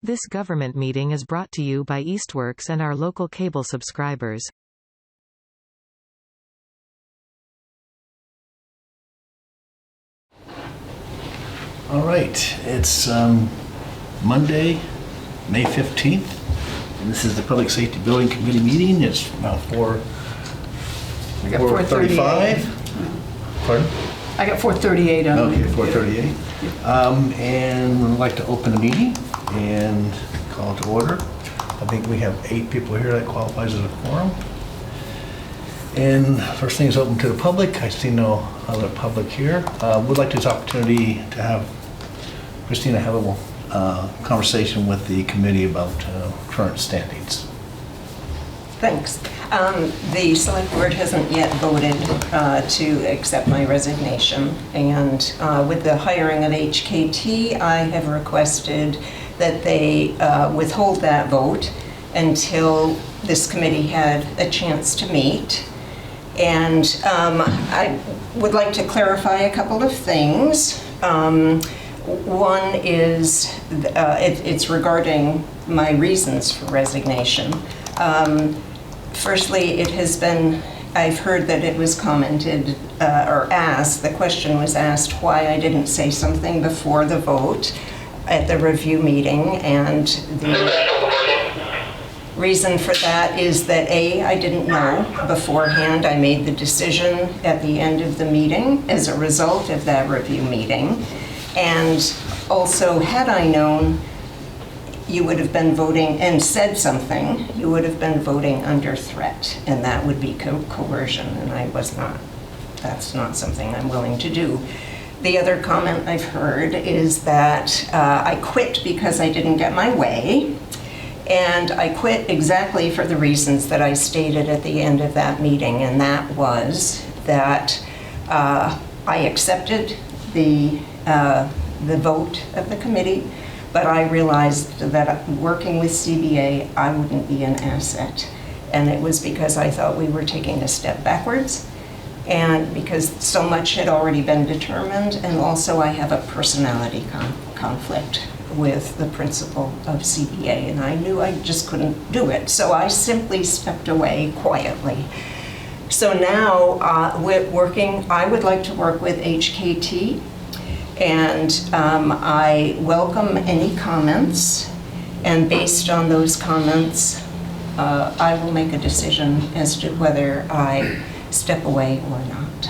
This government meeting is brought to you by Eastworks and our local cable subscribers. All right, it's Monday, May 15th, and this is the Public Safety Building Committee meeting. It's about 4:35. Pardon? I got 4:38 on. Okay, 4:38. And we'd like to open the meeting and call it to order. I think we have 8 people here that qualifies as a quorum. And first thing is open to the public. I see no other public here. Would like this opportunity to have Christina have a conversation with the committee about current standings. Thanks. The select board hasn't yet voted to accept my resignation, and with the hiring of HKT, I have requested that they withhold that vote until this committee had a chance to meet. And I would like to clarify a couple of things. One is it's regarding my reasons for resignation. Firstly, it has been, I've heard that it was commented or asked, the question was asked why I didn't say something before the vote at the review meeting, and the reason for that is that I didn't know beforehand. I made the decision at the end of the meeting as a result of that review meeting. And also, had I known you would have been voting and said something, you would have been voting under threat, and that would be coercion, and I was not. That's not something I'm willing to do. The other comment I've heard is that I quit because I didn't get my way, and I quit exactly for the reasons that I stated at the end of that meeting, and that was that I accepted the vote of the committee, but I realized that working with CBA, I wouldn't be an asset. And it was because I thought we were taking a step backwards, and because so much had already been determined, and also I have a personality conflict with the principal of CBA, and I knew I just couldn't do it. So I simply stepped away quietly. So now I would like to work with HKT, and I welcome any comments, and based on those comments, I will make a decision as to whether I step away or not.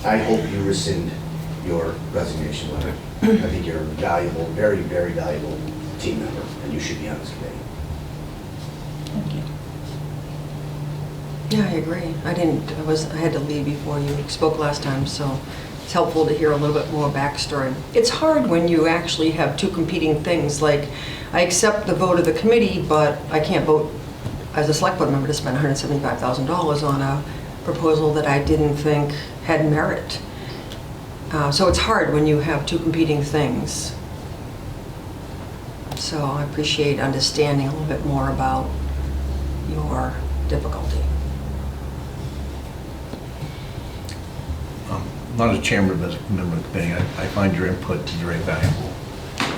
I hope you rescind your resignation letter. I think you're a valuable, very, very valuable team member, and you should be on this committee. Thank you. Yeah, I agree. I had to leave before you spoke last time, so it's helpful to hear a little bit more backstory. It's hard when you actually have two competing things, like I accept the vote of the committee, but I can't vote as a select board member to spend $175,000 on a proposal that I didn't think had merit. So it's hard when you have two competing things. So I appreciate understanding a little bit more about your difficulty. Not as chairman, but as a member of the committee, I find your input very valuable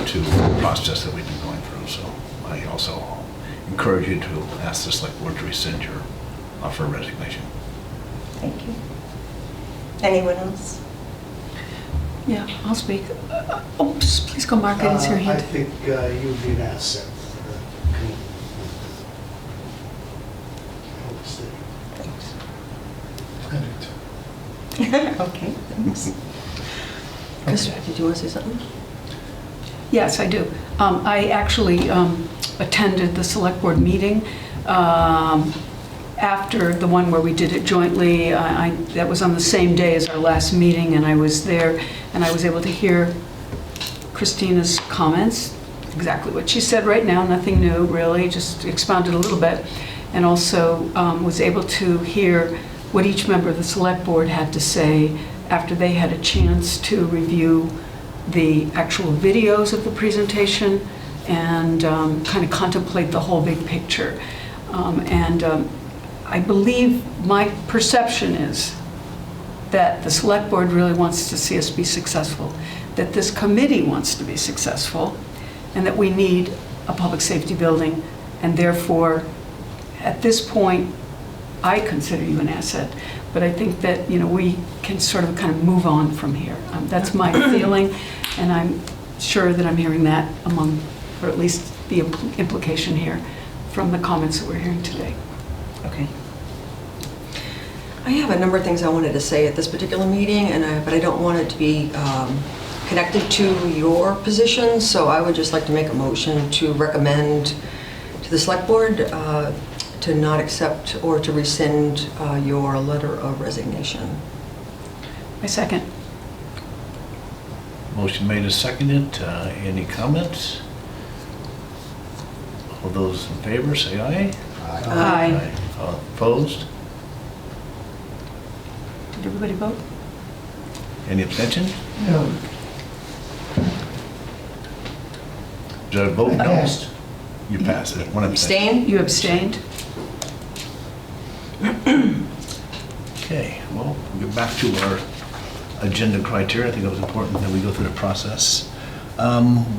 to the process that we've been going through. So I also encourage you to ask the select board to rescind your offer of resignation. Thank you. Anyone else? Yeah, I'll speak. Please go, Mark. I didn't see your hand. I think you'd be an asset for the community. Thanks. Okay, thanks. Chris, did you want to say something? Yes, I do. I actually attended the select board meeting after the one where we did it jointly. That was on the same day as our last meeting, and I was there, and I was able to hear Christina's comments, exactly what she said right now, nothing new really, just expounded a little bit, and also was able to hear what each member of the select board had to say after they had a chance to review the actual videos of the presentation and kind of contemplate the whole big picture. I believe my perception is that the select board really wants to see us be successful, that this committee wants to be successful, and that we need a public safety building, and therefore, at this point, I consider you an asset, but I think that, we can sort of kind of move on from here. That's my feeling, and I'm sure that I'm hearing that among, or at least the implication here from the comments that we're hearing today. Okay. I have a number of things I wanted to say at this particular meeting, but I don't want it to be connected to your position, so I would just like to make a motion to recommend to the select board to not accept or to rescind your letter of resignation. My second. Motion made and seconded. Any comments? All those in favor, say aye. Aye. Opposed? Did everybody vote? Any abstention? No. Did I vote? No. Passed. You passed it. One abstention. Abstain? You abstained? Okay, well, we'll get back to our agenda criteria. I think it was important that we go through the process.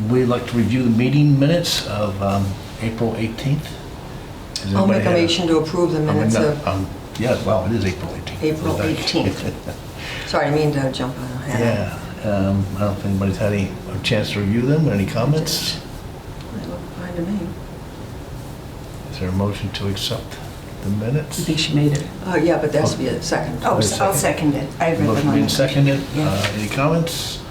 We'd like to review the meeting minutes of April 18th. Does I'll anybody make a have- motion to approve the minutes of Yeah, well, it is April 18th. April 18th. Sorry, I mean to jump ahead. Yeah, I don't know if anybody's had a chance to review them. Any comments? They look fine to me. Is there a motion to accept the I minutes? think she made it. Yeah, but there has to be a second. Oh, Wait a I'll second. second it. I read them Motion on. being seconded. Yeah. Any comments?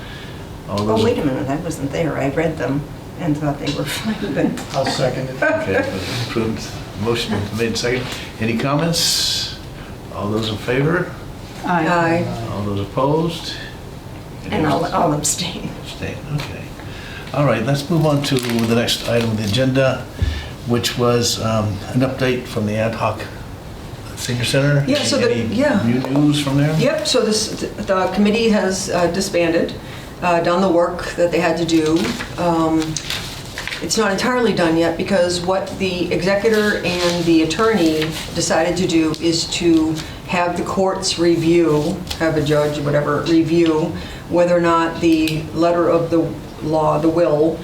All Oh, those- wait a minute, I wasn't there. I read them and thought they were fine, but I'll second it. Okay, approved. Motion made second. Any comments? All those in favor? Aye. All those opposed? and I'll abstain. Abstain, okay. All right, let's move on to the next item on the agenda, which was an update from the ad hoc senior center. Yeah, so Any new news from there? Yep, so the committee has disbanded, done the work that they had to do. It's not entirely done yet because what the executor and the attorney decided to do is to have the courts review, have a judge, whatever, review whether or not the letter of the law, the will,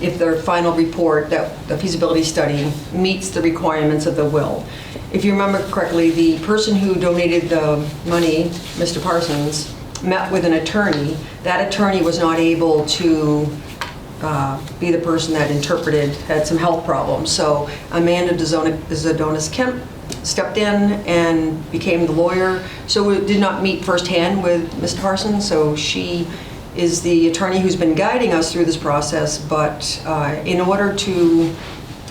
if their final report, that the feasibility study meets the requirements of the will. If you remember correctly, the person who donated the money, Mr. Parsons, met with an attorney. That attorney was not able to be the person that interpreted, had some health problems. So Amanda Zadonis Kemp stepped in and became the lawyer. So we did not meet firsthand with Mr. Parsons. So she is the attorney who's been guiding us through this process. But in order to,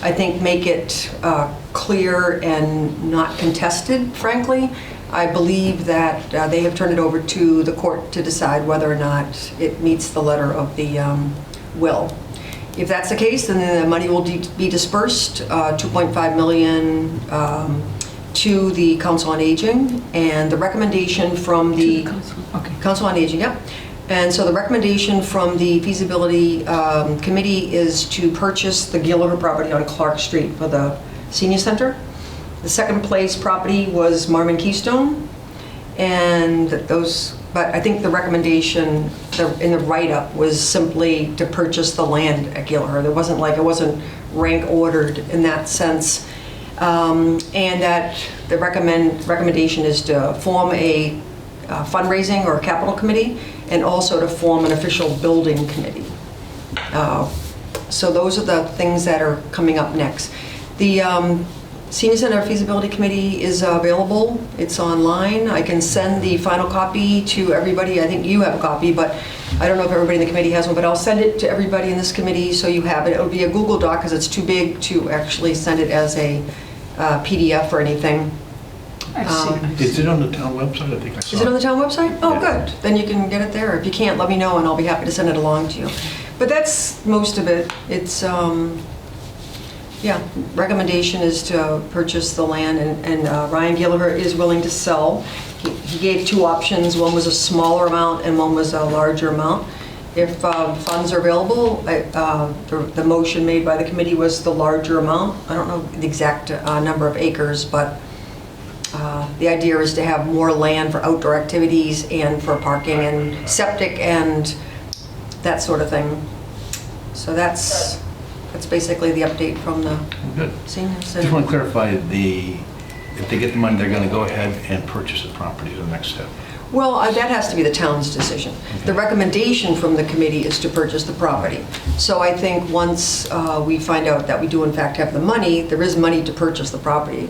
I think, make it clear and not contested, frankly, I believe that they have turned it over to the court to decide whether or not it meets the letter of the will. If that's the case, then the money will be dispersed, 2.5 million to the Council on Aging, and the recommendation from the Okay. Council on Aging, yep. And so the recommendation from the feasibility committee is to purchase the Gillard property on Clark Street for the senior center. The second place property was Marmon Keystone, and but I think the recommendation in the write-up was simply to purchase the land at Gillard. It wasn't rank ordered in that sense. And that the recommendation is to form a fundraising or capital committee, and also to form an official building committee. So those are the things that are coming up next. The Senior Center Feasibility Committee is available. It's online. I can send the final copy to everybody. I think you have a copy, but I don't know if everybody in the committee has one, but I'll send it to everybody in this committee so you have it. It'll be a Google Doc because it's too big to actually send it as a PDF or anything. I see. Is it on the town website? I think I saw Is it on the town website? Oh, Yeah. good. Then you can get it there. If you can't, let me know and I'll be happy to send it along to you. But that's most of it. It's, yeah, recommendation is to purchase the land, and Ryan Gillard is willing to sell. He gave two options. One was a smaller amount and one was a larger amount. If funds are available, the motion made by the committee was the larger amount. I don't know the exact number of acres, but the idea is to have more land for outdoor activities and for parking and septic and that sort of thing. So So that's basically the update from the Good. seniors. Just want to clarify, if they get the money, they're going to go ahead and purchase the property, the next step. Well, that has to be the town's decision. The recommendation from the committee is to purchase the property. So I think once we find out that we do in fact have the money, there is money to purchase the property.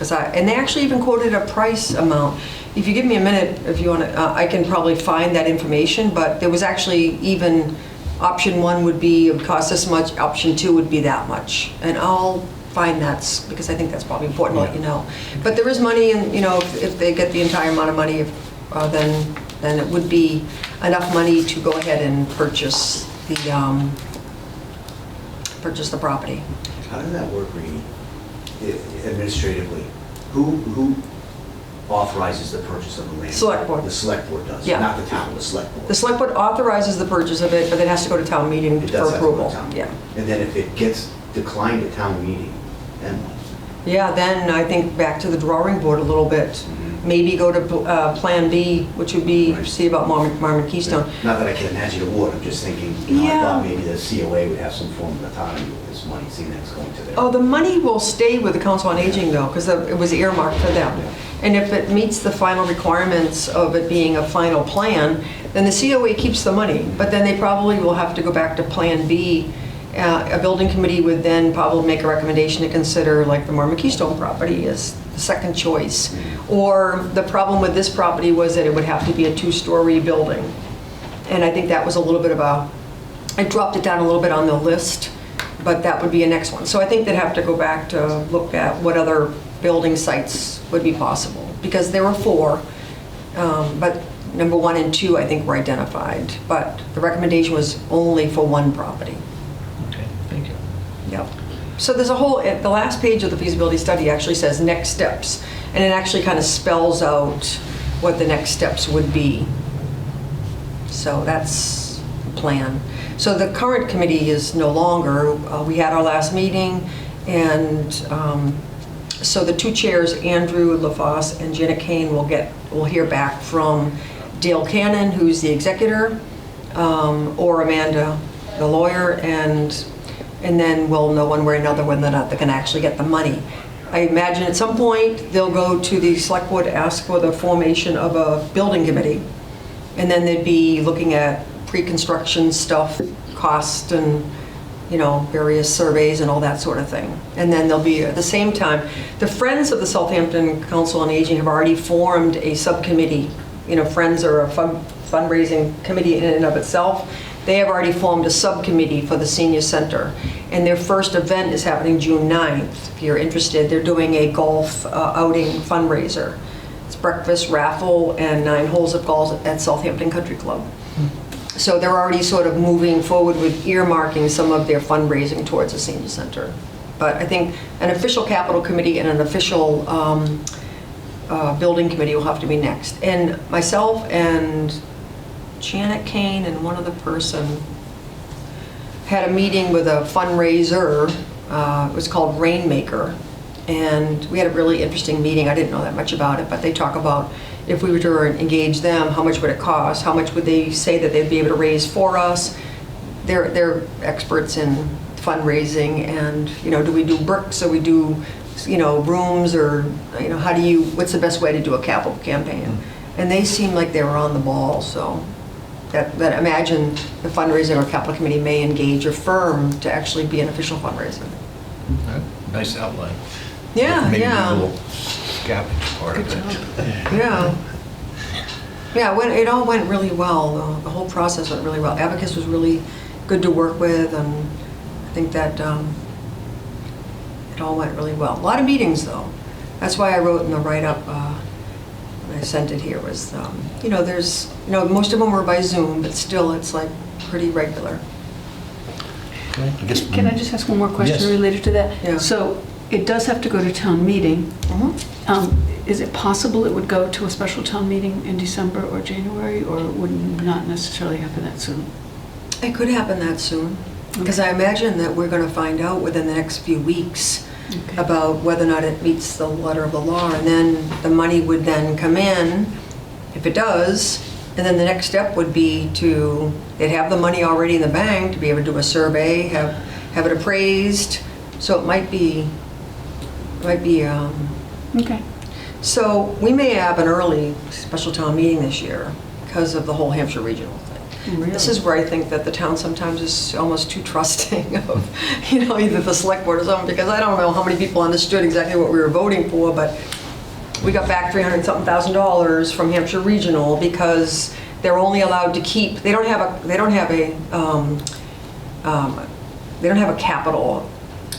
And they actually even quoted a price amount. If you give me a minute, if you want to, I can probably find that information, but there was actually even option 1 would be, it would cost this much, option 2 would be that much. And I'll find that, because I think that's probably important to let you know. But there is money, and if they get the entire amount of money, then it would be enough money to go ahead and purchase the property. How does that work, Reenie, administratively? Who authorizes the purchase of the land? Select board. The select board does, Yeah. not the town, the select board. The select board authorizes the purchase of it, but it has to go to town meeting It for does have to go to approval. town. Yeah. And then if it gets declined at town meeting, then what? Yeah, then I think back to the drawing board a little bit. Maybe go to Plan B, which would be, Right. see about Marmot Keystone. Not that I can imagine it would, I'm just thinking, I Yeah. thought maybe the COA would have some form of autonomy with this money, seeing that it's going to their... Oh, the money will stay with the Council on Aging though, because it was earmarked for them. And if it meets the final requirements of it being a final plan, then the COA keeps the money. But then they probably will have to go back to Plan B. A building committee would then probably make a recommendation to consider like the Marmot Keystone property as the second choice. Or the problem with this property was that it would have to be a 2-story building. And I think that was a little bit of I dropped it down a little bit on the list, but that would be a next one. So I think they'd have to go back to look at what other building sites would be possible. Because there were 4, but number 1 and 2 I think were identified. But the recommendation was only for 1 property. Okay, thank you. Yep. So there's a whole, the last page of the feasibility study actually says next steps, and it actually kind of spells out what the next steps would be. So that's the plan. So the current committee is no longer, we had our last meeting, and so the 2 chairs, Andrew LaFosse and Janet Kane, will hear back from Dale Cannon, who's the executor, or Amanda, the lawyer, and then we'll know one way or another whether or not they can actually get the money. I imagine at some point they'll go to the select board to ask for the formation of a building committee, and then they'd be looking at pre-construction stuff, cost, and various surveys and all that sort of thing. And then there'll be, at the same time, the Friends of the Southampton Council on Aging have already formed a subcommittee. Friends are a fundraising committee in and of itself. They have already formed a subcommittee for the senior center, and their first event is happening June 9th. If you're interested, they're doing a golf outing fundraiser. It's breakfast, raffle, and 9 holes of golf at Southampton Country Club. So they're already sort of moving forward with earmarking some of their fundraising towards the senior center. But I think an official capital committee and an official building committee will have to be next. And myself and Janet Kane and one other person had a meeting with a fundraiser. It was called Rainmaker, and we had a really interesting meeting. I didn't know that much about it, but they talk about if we were to engage them, how much would it cost? How much would they say that they'd be able to raise for us? They're experts in fundraising, and do we do bricks or we do rooms, or what's the best way to do a capital campaign? And they seemed like they were on the ball, so. That imagine the fundraising or capital committee may engage a firm to actually be an official fundraiser. Nice outline. Yeah, Maybe yeah. a little scavenge part of it. Yeah. Yeah, it all went really well. The whole process went really well. Abacus was really good to work with, and I think that it all went really well. A lot of meetings, though. That's why I wrote in the write-up, when I sent it here, was, there's, most of them were by Zoom, but still, it's like pretty regular. Okay, I guess. Can I just ask one more question Yes. related to that? Yeah. So it does have to go to town meeting. Mm-hmm. Is it possible it would go to a special town meeting in December or January, or would not necessarily happen that soon? It could happen that soon, because I imagine that we're going to find out within the next few weeks Okay. about whether or not it meets the letter of the law, and then the money would then come in. If it does, And then the next step would be they'd have the money already in the bank to be able to do a survey, have it appraised. So it might be, Okay. so we may have an early special town meeting this year because of the whole Hampshire regional thing. Really? This is where I think that the town sometimes is almost too trusting of, either the select board or something, because I don't know how many people understood exactly what we were voting for, but we got back $300-something thousand from Hampshire Regional because they're only allowed to keep, they don't have a capital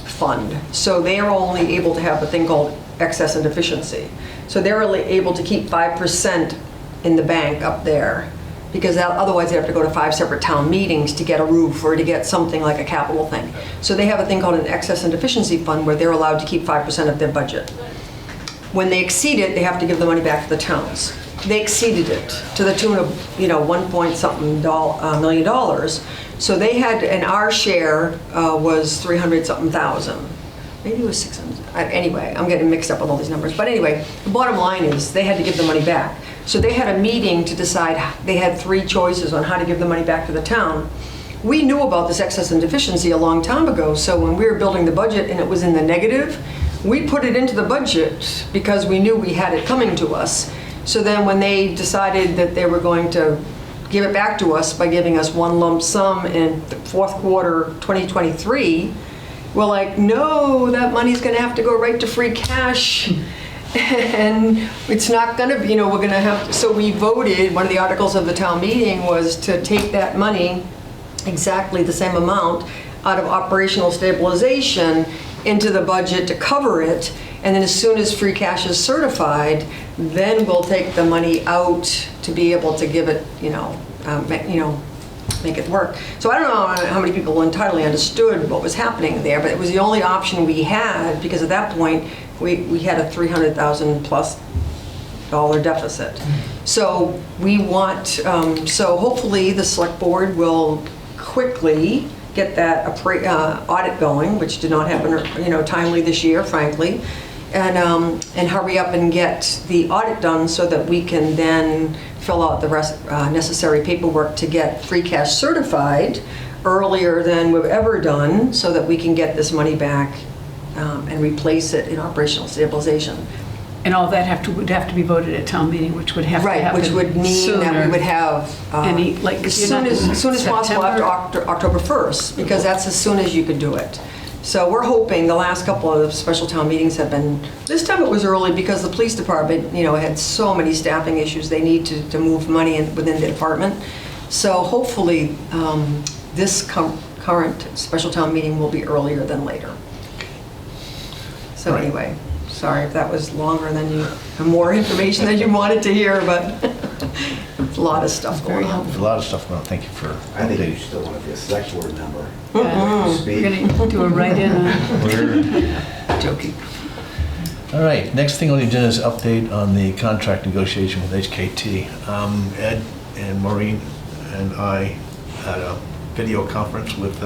fund. So they are only able to have a thing called excess and deficiency. So they're only able to keep 5% in the bank up there, because otherwise they have to go to 5 separate town meetings to get a roof or to get something like a capital thing. So they have a thing called an excess and deficiency fund where they're allowed to keep 5% of their budget. When they exceed it, they have to give the money back to the towns. They exceeded it to the tune of, $1-point-something million. So they had, and our share was 300-something thousand. Maybe it was 600. Anyway, I'm getting mixed up with all these numbers. But anyway, the bottom line is they had to give the money back. So they had a meeting to decide, they had 3 choices on how to give the money back to the town. We knew about this excess and deficiency a long time ago, so when we were building the budget and it was in the negative, we put it into the budget because we knew we had it coming to us. So then when they decided that they were going to give it back to us by giving us one lump sum in the fourth quarter 2023, we're like, no, that money's gonna have to go right to free cash. And it's not gonna be, we're gonna have to, so we voted, one of the articles of the town meeting was to take that money, exactly the same amount, out of operational stabilization into the budget to cover it, and then as soon as free cash is certified, then we'll take the money out to be able to give it, make it work. So I don't know how many people entirely understood what was happening there, but it was the only option we had, because at that point, we had a $300,000+ deficit. So we want, so hopefully the select board will quickly get that audit going, which did not happen, timely this year, frankly, and hurry up and get the audit done so that we can then fill out the rest necessary paperwork to get free cash certified earlier than we've ever done, so that we can get this money back and replace it in operational stabilization. And all that would have to be voted at town meeting, which would have to happen Right, which would mean that we would have as soon as possible after October 1st, because that's as soon as you could do it. So we're hoping, the last couple of special town meetings have been, this time it was early because the police department, had so many staffing issues. They need to move money within the department. So hopefully this current special town meeting will be earlier than later. So Right. Anyway, sorry if that was longer than more information than you wanted to hear, but it's a lot of stuff going on. There's a lot of stuff going on. Thank you for I think you updating. still want to be a select board member. We're Speak. gonna do a write-in. Joking. All right, next thing on the agenda is update on the contract negotiation with HKT. Ed and Maureen and I had a video conference with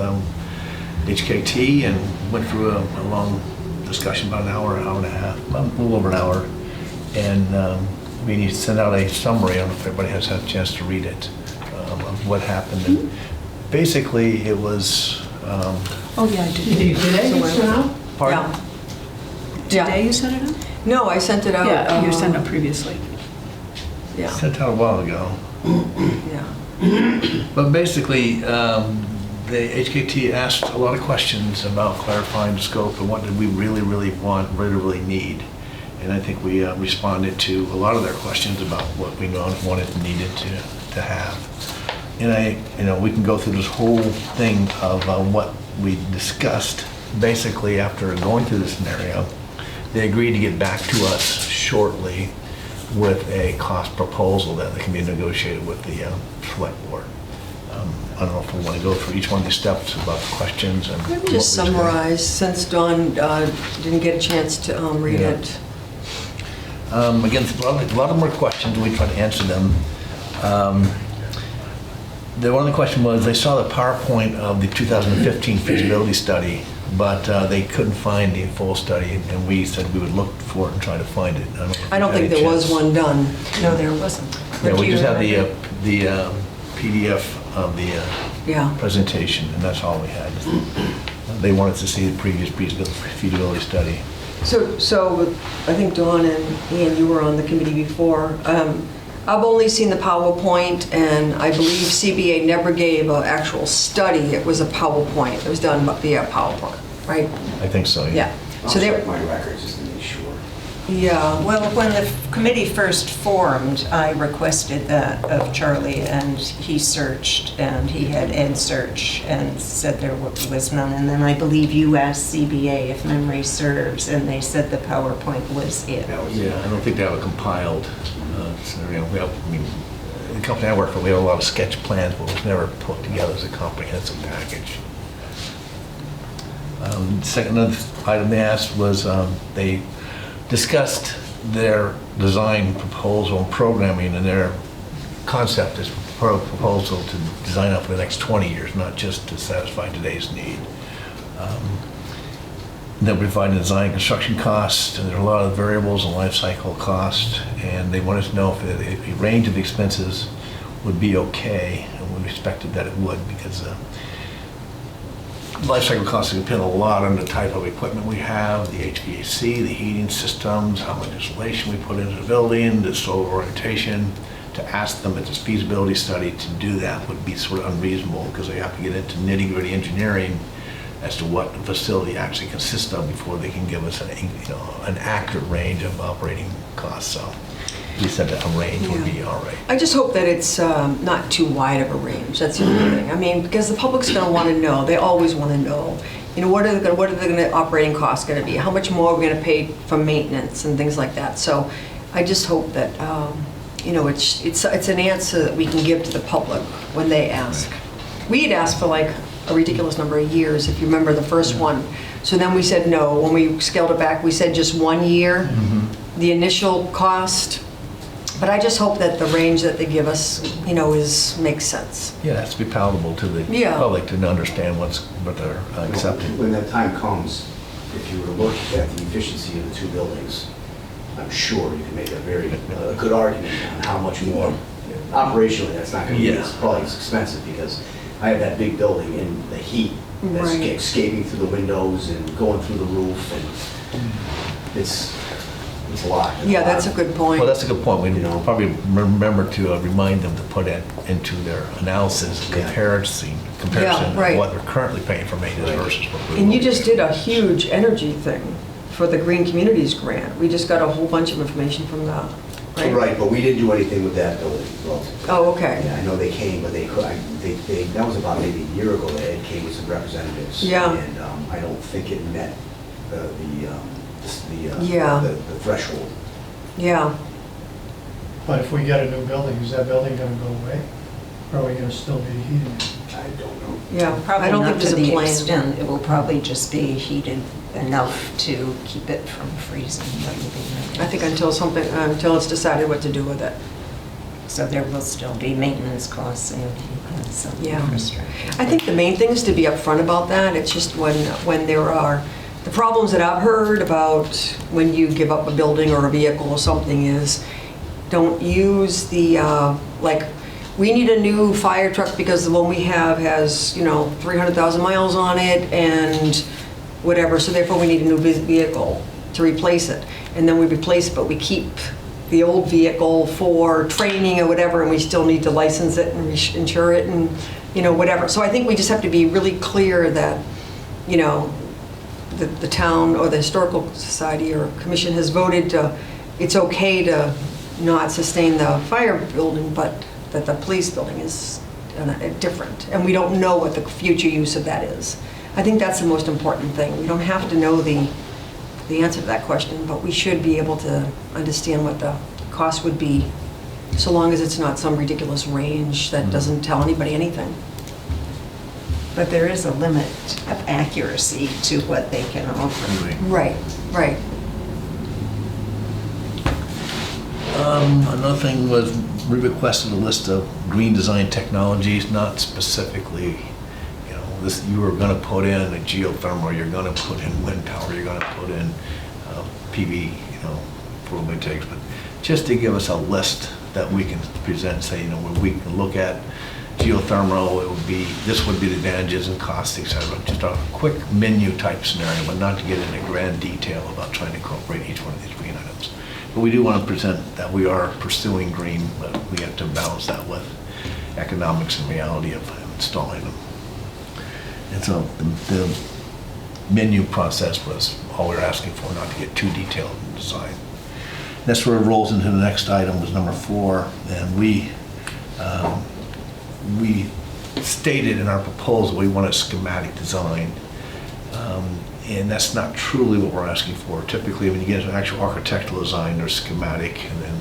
HKT and went through a long discussion, about an hour and a half, a little over an hour. And we need to send out a summary, I don't know if everybody has had a chance to read it, of what happened. And basically, it was... Oh, yeah, I did. Did you send out? pardon? Yeah. Today you sent it out? No, I sent it out. Yeah, you sent it previously. Yeah, Sent out a while ago. yeah. But basically, the HKT asked a lot of questions about clarifying the scope and what did we really want, really need. And I think we responded to a lot of their questions about what we wanted and needed to have. And we can go through this whole thing of what we discussed. Basically, after going through the scenario, they agreed to get back to us shortly with a cost proposal that can be negotiated with the select board. I don't know if we want to go through each one of these steps about the questions and... Let me just summarize, since Dawn didn't get a chance to read Yeah. it. Again, a lot of them were questions, we tried to answer them. One of the questions was, they saw the PowerPoint of the 2015 feasibility study, but they couldn't find the full study, and we said we would look for it and try to find it. I don't think there was one done. No, there wasn't. Yeah, we just have the PDF of the Yeah. presentation, and that's all we had. They wanted to see the previous feasibility study. So I think Dawn and Ian, you were on the committee before. I've only seen the PowerPoint, and I believe CBA never gave an actual study. It was a PowerPoint. It was done via PowerPoint, right? I think so, yeah. Yeah. I'll So check they, my records just to make sure. yeah. Well, when the committee first formed, I requested that of Charlie, and he searched, and he had Ed search, and said there was none. And then I believe you asked CBA if memory serves, and they said the PowerPoint was it. That was, Yeah, I don't think they have a compiled scenario. I mean, the company I work for, we have a lot of sketch plans, but it was never put together as a comprehensive package. Second item they asked was they discussed their design proposal and programming, and their concept is proposal to design out for the next 20 years, not just to satisfy today's need. They'll provide design and construction costs, and there are a lot of variables and life cycle costs, and they wanted to know if a range of expenses would be okay, and we expected that it would, because life cycle costs depend a lot on the type of equipment we have, the HVAC, the heating systems, how much insulation we put into the building, the solar orientation. To ask them at this feasibility study to do that would be sort of unreasonable, because they have to get into nitty-gritty engineering as to what the facility actually consists of before they can give us an accurate range of operating costs. So we said that a range would be all right. I just hope that it's not too wide of a range. That's the only thing. I mean, because the public's going to want to know. They always want to know. You know, what are the operating costs going to be? How much more are we going to pay for maintenance and things like that? So I just hope that it's an answer that we can give to the public when they ask. We had asked for like a ridiculous number of years, if you remember the first one. So then we said no. When we scaled it back, we said just 1 year, the initial cost. But I just hope that the range that they give us, makes sense. Yeah, it has to be palatable to the public to understand what they're accepting. When that time comes, if you were to look at the efficiency of the two buildings, I'm sure you can make a good argument on how much more. Operationally, that's not going to be probably as expensive, because I have that big building in the heat that's escaping through the windows and going through the roof, and it's a lot. Yeah, that's a good point. Well, that's a good point. We probably remember to remind them to put it into their analysis, comparison of what they're currently paying for maintenance versus what we're. And you just did a huge energy thing for the Green Communities grant. We just got a whole bunch of information from that, right? Right, but we didn't do anything with that building. Well, Oh, okay. yeah, I know they came, but that was about maybe a year ago that Ed came with some representatives. Yeah. And I don't think it met the threshold. Yeah. But if we get a new building, is that building gonna go away? Or are we gonna still be heating it? I don't know. Yeah. Probably I don't not think to there's a the plan. extent. It will probably just be heated enough to keep it from freezing. That will be I think until it's decided what to do with it. So there will still be maintenance costs and some Yeah. infrastructure. I think the main thing is to be upfront about that. It's just when there are, the problems that I've heard about when you give up a building or a vehicle or something is, don't use the, we need a new fire truck because the one we have has, 300,000 miles on it and whatever, so therefore we need a new vehicle to replace it. And then we replace it, but we keep the old vehicle for training or whatever, and we still need to license it and insure it and, whatever. So I think we just have to be really clear that, the town or the historical society or commission has voted it's okay to not sustain the fire building, but that the police building is different. And we don't know what the future use of that is. I think that's the most important thing. We don't have to know the answer to that question, but we should be able to understand what the cost would be, so long as it's not some ridiculous range that doesn't tell anybody anything. But there is a limit of accuracy to what they can offer. Right. Another thing was, we requested a list of green design technologies, not specifically, you were going to put in a geothermal, you're going to put in wind power, you're going to put in PV, for what it takes, but just to give us a list that we can present, say, where we can look at geothermal, this would be the advantages and costs, et cetera. Just a quick menu type scenario, but not to get into grand detail about trying to incorporate each one of these green items. But we do want to present that we are pursuing green, but we have to balance that with economics and reality of installing them. And so the menu process was all we were asking for, not to get too detailed in design. That sort of rolls into the next item, was number 4, and we stated in our proposal we want a schematic design, and that's not truly what we're asking for. Typically, when you get into actual architectural design, there's schematic, and then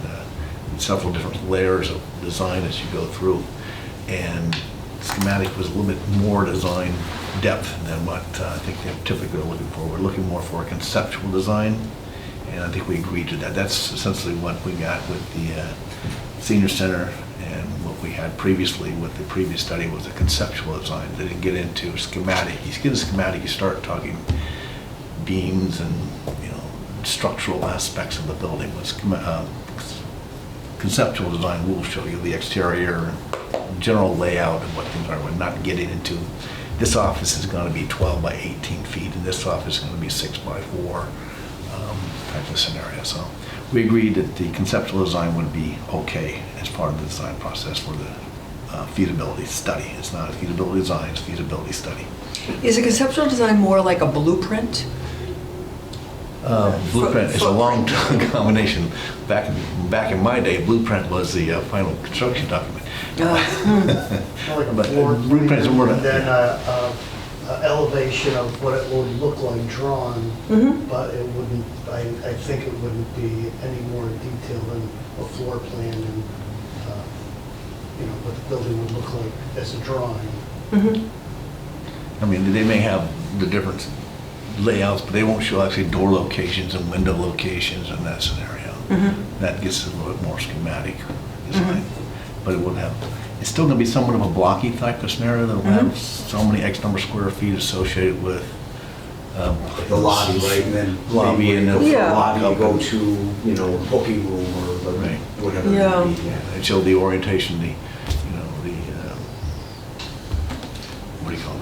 several different layers of design as you go through, and schematic was a little bit more design depth than what I think they're typically looking for. We're looking more for a conceptual design, and I think we agreed to that. That's essentially what we got with the senior center, and what we had previously with the previous study was a conceptual design. They didn't get into schematic. You get a schematic, you start talking beams and structural aspects of the building. With conceptual design will show you the exterior and general layout and what things are. We're not getting into this office is going to be 12 by 18 feet, and this office is going to be 6 by 4 type of scenario. So we agreed that the conceptual design would be okay as part of the design process for the feasibility study. It's not a feasibility design, it's a feasibility study. Is a conceptual design more like a blueprint? Blueprint is a long combination. Back in my day, blueprint was the final construction document. Like a But floor blueprints are more plan, and than- then a elevation of what it would look like drawn, but it wouldn't, I think it wouldn't be any more detailed than a floor plan and, what the building would look like as a drawing. I mean, they may have the different layouts, but they won't show actually door locations and window locations in that scenario. That gets a little bit more schematic design. But it would have, it's still going to be somewhat of a blocky type of scenario that will have so many X number of square feet associated with The lobby, right, and then Lobby maybe and then- the Yeah. lobby you go to, booking room or Right. whatever. it Yeah. may be, and show the orientation, what do you call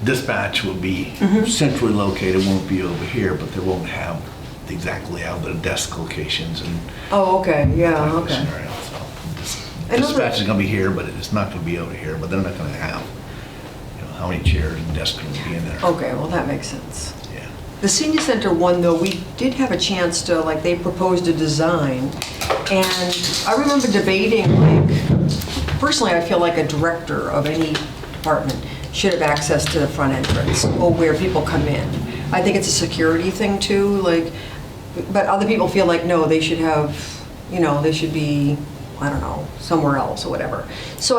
dispatch will be centrally located, won't be over here, but they won't have the exact layout, the desk locations and Oh, okay, yeah, type of okay. scenario. So I know dispatch that- is going to be here, but it's not going to be over here. But they're not going to have, how many chairs and desks are going to be in there. Okay, well, that makes sense. Yeah. The senior center one, though, we did have a chance to, they proposed a design, and I remember debating, personally, I feel like a director of any department should have access to the front entrance or where people come in. I think it's a security thing, too, but other people feel like, no, they should have, they should be, I don't know, somewhere else or whatever. So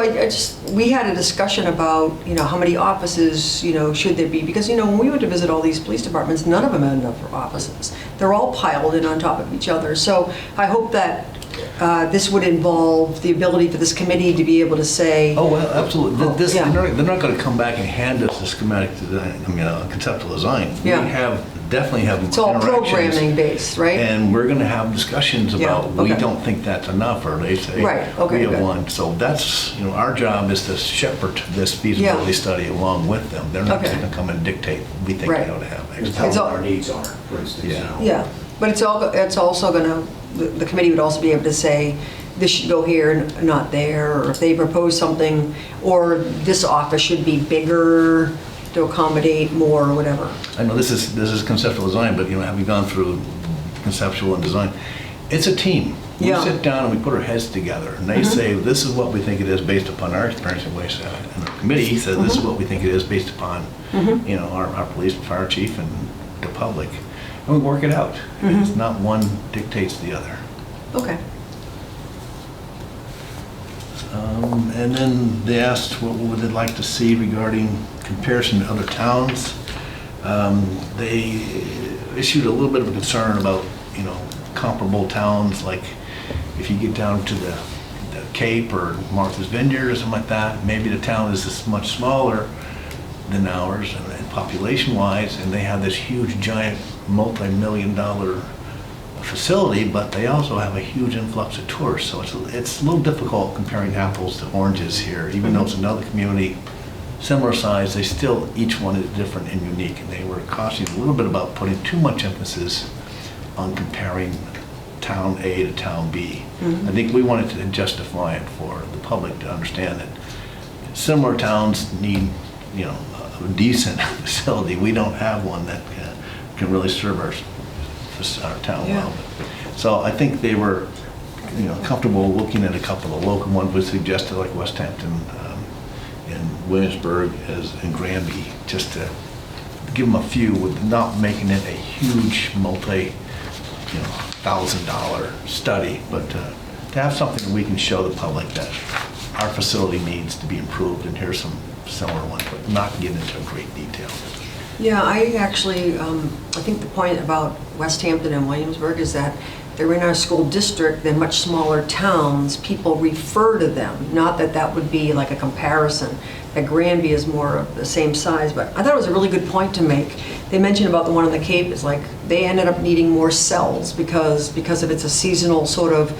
we had a discussion about, how many offices, should there be? Because, when we went to visit all these police departments, none of them had enough offices. They're all piled in on top of each other. So I hope that this would involve the ability for this committee to be able to say, Oh, well, absolutely. Yeah. They're not going to come back and hand us a schematic design, a conceptual design. Yeah. We definitely have it's all interactions. programming based, right? And we're going to have discussions Yeah, about, we okay. don't think that's enough, or they say, Right, okay, we have good. one. So that's, our job is to shepherd this feasibility study along with them. They're not Okay. going to come and dictate, we think Right. we ought to have And X. tell It's them all- what our needs are, for instance. Yeah. Yeah, but it's also gonna, the committee would also be able to say, this should go here and not there, or if they propose something, or this office should be bigger to accommodate more, or whatever. I know this is conceptual design, but having gone through conceptual and design, it's a team. We Yeah. sit down and we put our heads together, and they say, this is what we think it is based upon our experience, and our committee says, this is what we think it is based upon, our police and fire chief and the public, and we work it out. It's not one dictates the other. Okay. And then they asked what would they like to see regarding comparison to other towns. They issued a little bit of a concern about, comparable towns, like if you get down to the Cape or Martha's Vineyard or something like that, maybe the town is just much smaller than ours and population-wise, and they have this huge, giant, multi-million-dollar facility, but they also have a huge influx of tourists. So it's a little difficult comparing apples to oranges here. Even though it's another community, similar size, they still, each one is different and unique. And they were cautioning a little bit about putting too much emphasis on comparing town A to town B. I think we wanted to justify it for the public to understand that similar towns need, you know, a decent facility. We don't have one that can really serve our town well. So I think they were, you know, comfortable looking at a couple of local ones. We suggested like Southampton and Williamsburg and Granby, just to give them a few, with not making it a huge $1,000 study, but to have something that we can show the public that our facility needs to be improved, and here's some similar ones, but not get into great detail. Yeah, I actually, I think the point about Southampton and Williamsburg is that they're in our school district, they're much smaller towns, people refer to them, not that that would be like a comparison. That Granby is more of the same size, but I thought it was a really good point to make. They mentioned about the one on the Cape, is like, they ended up needing more cells because of it's a seasonal sort of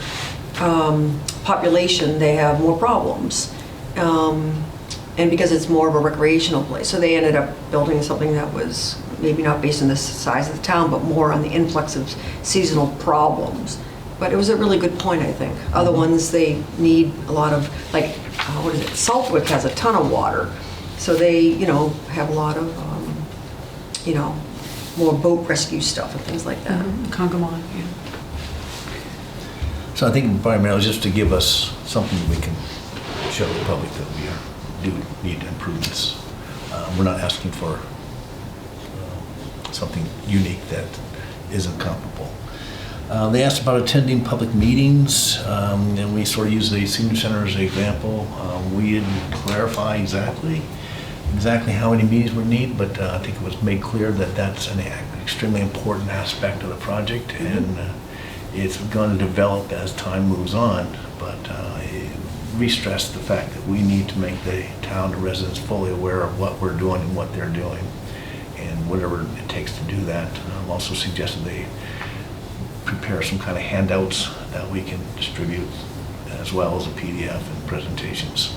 population, they have more problems. And because it's more of a recreational place. So they ended up building something that was maybe not based on the size of the town, but more on the influx of seasonal problems. But it was a really good point, I think. Other ones, they need a lot of, like, what is it? Southwick has a ton of water. So they, you know, have a lot of, you know, more boat rescue stuff and things like that. Congamon, yeah. So I think primarily just to give us something that we can show the public that we do need improvements. We're not asking for something unique that isn't comparable. They asked about attending public meetings, and we sort of used the senior center as an example. We didn't clarify exactly how many meetings we need, but I think it was made clear that that's an extremely important aspect of the project, and it's going to develop as time moves on. But re-stress the fact that we need to make the town, the residents, fully aware of what we're doing and what they're doing, and whatever it takes to do that. Also suggested they prepare some kind of handouts that we can distribute, as well as a PDF and presentations.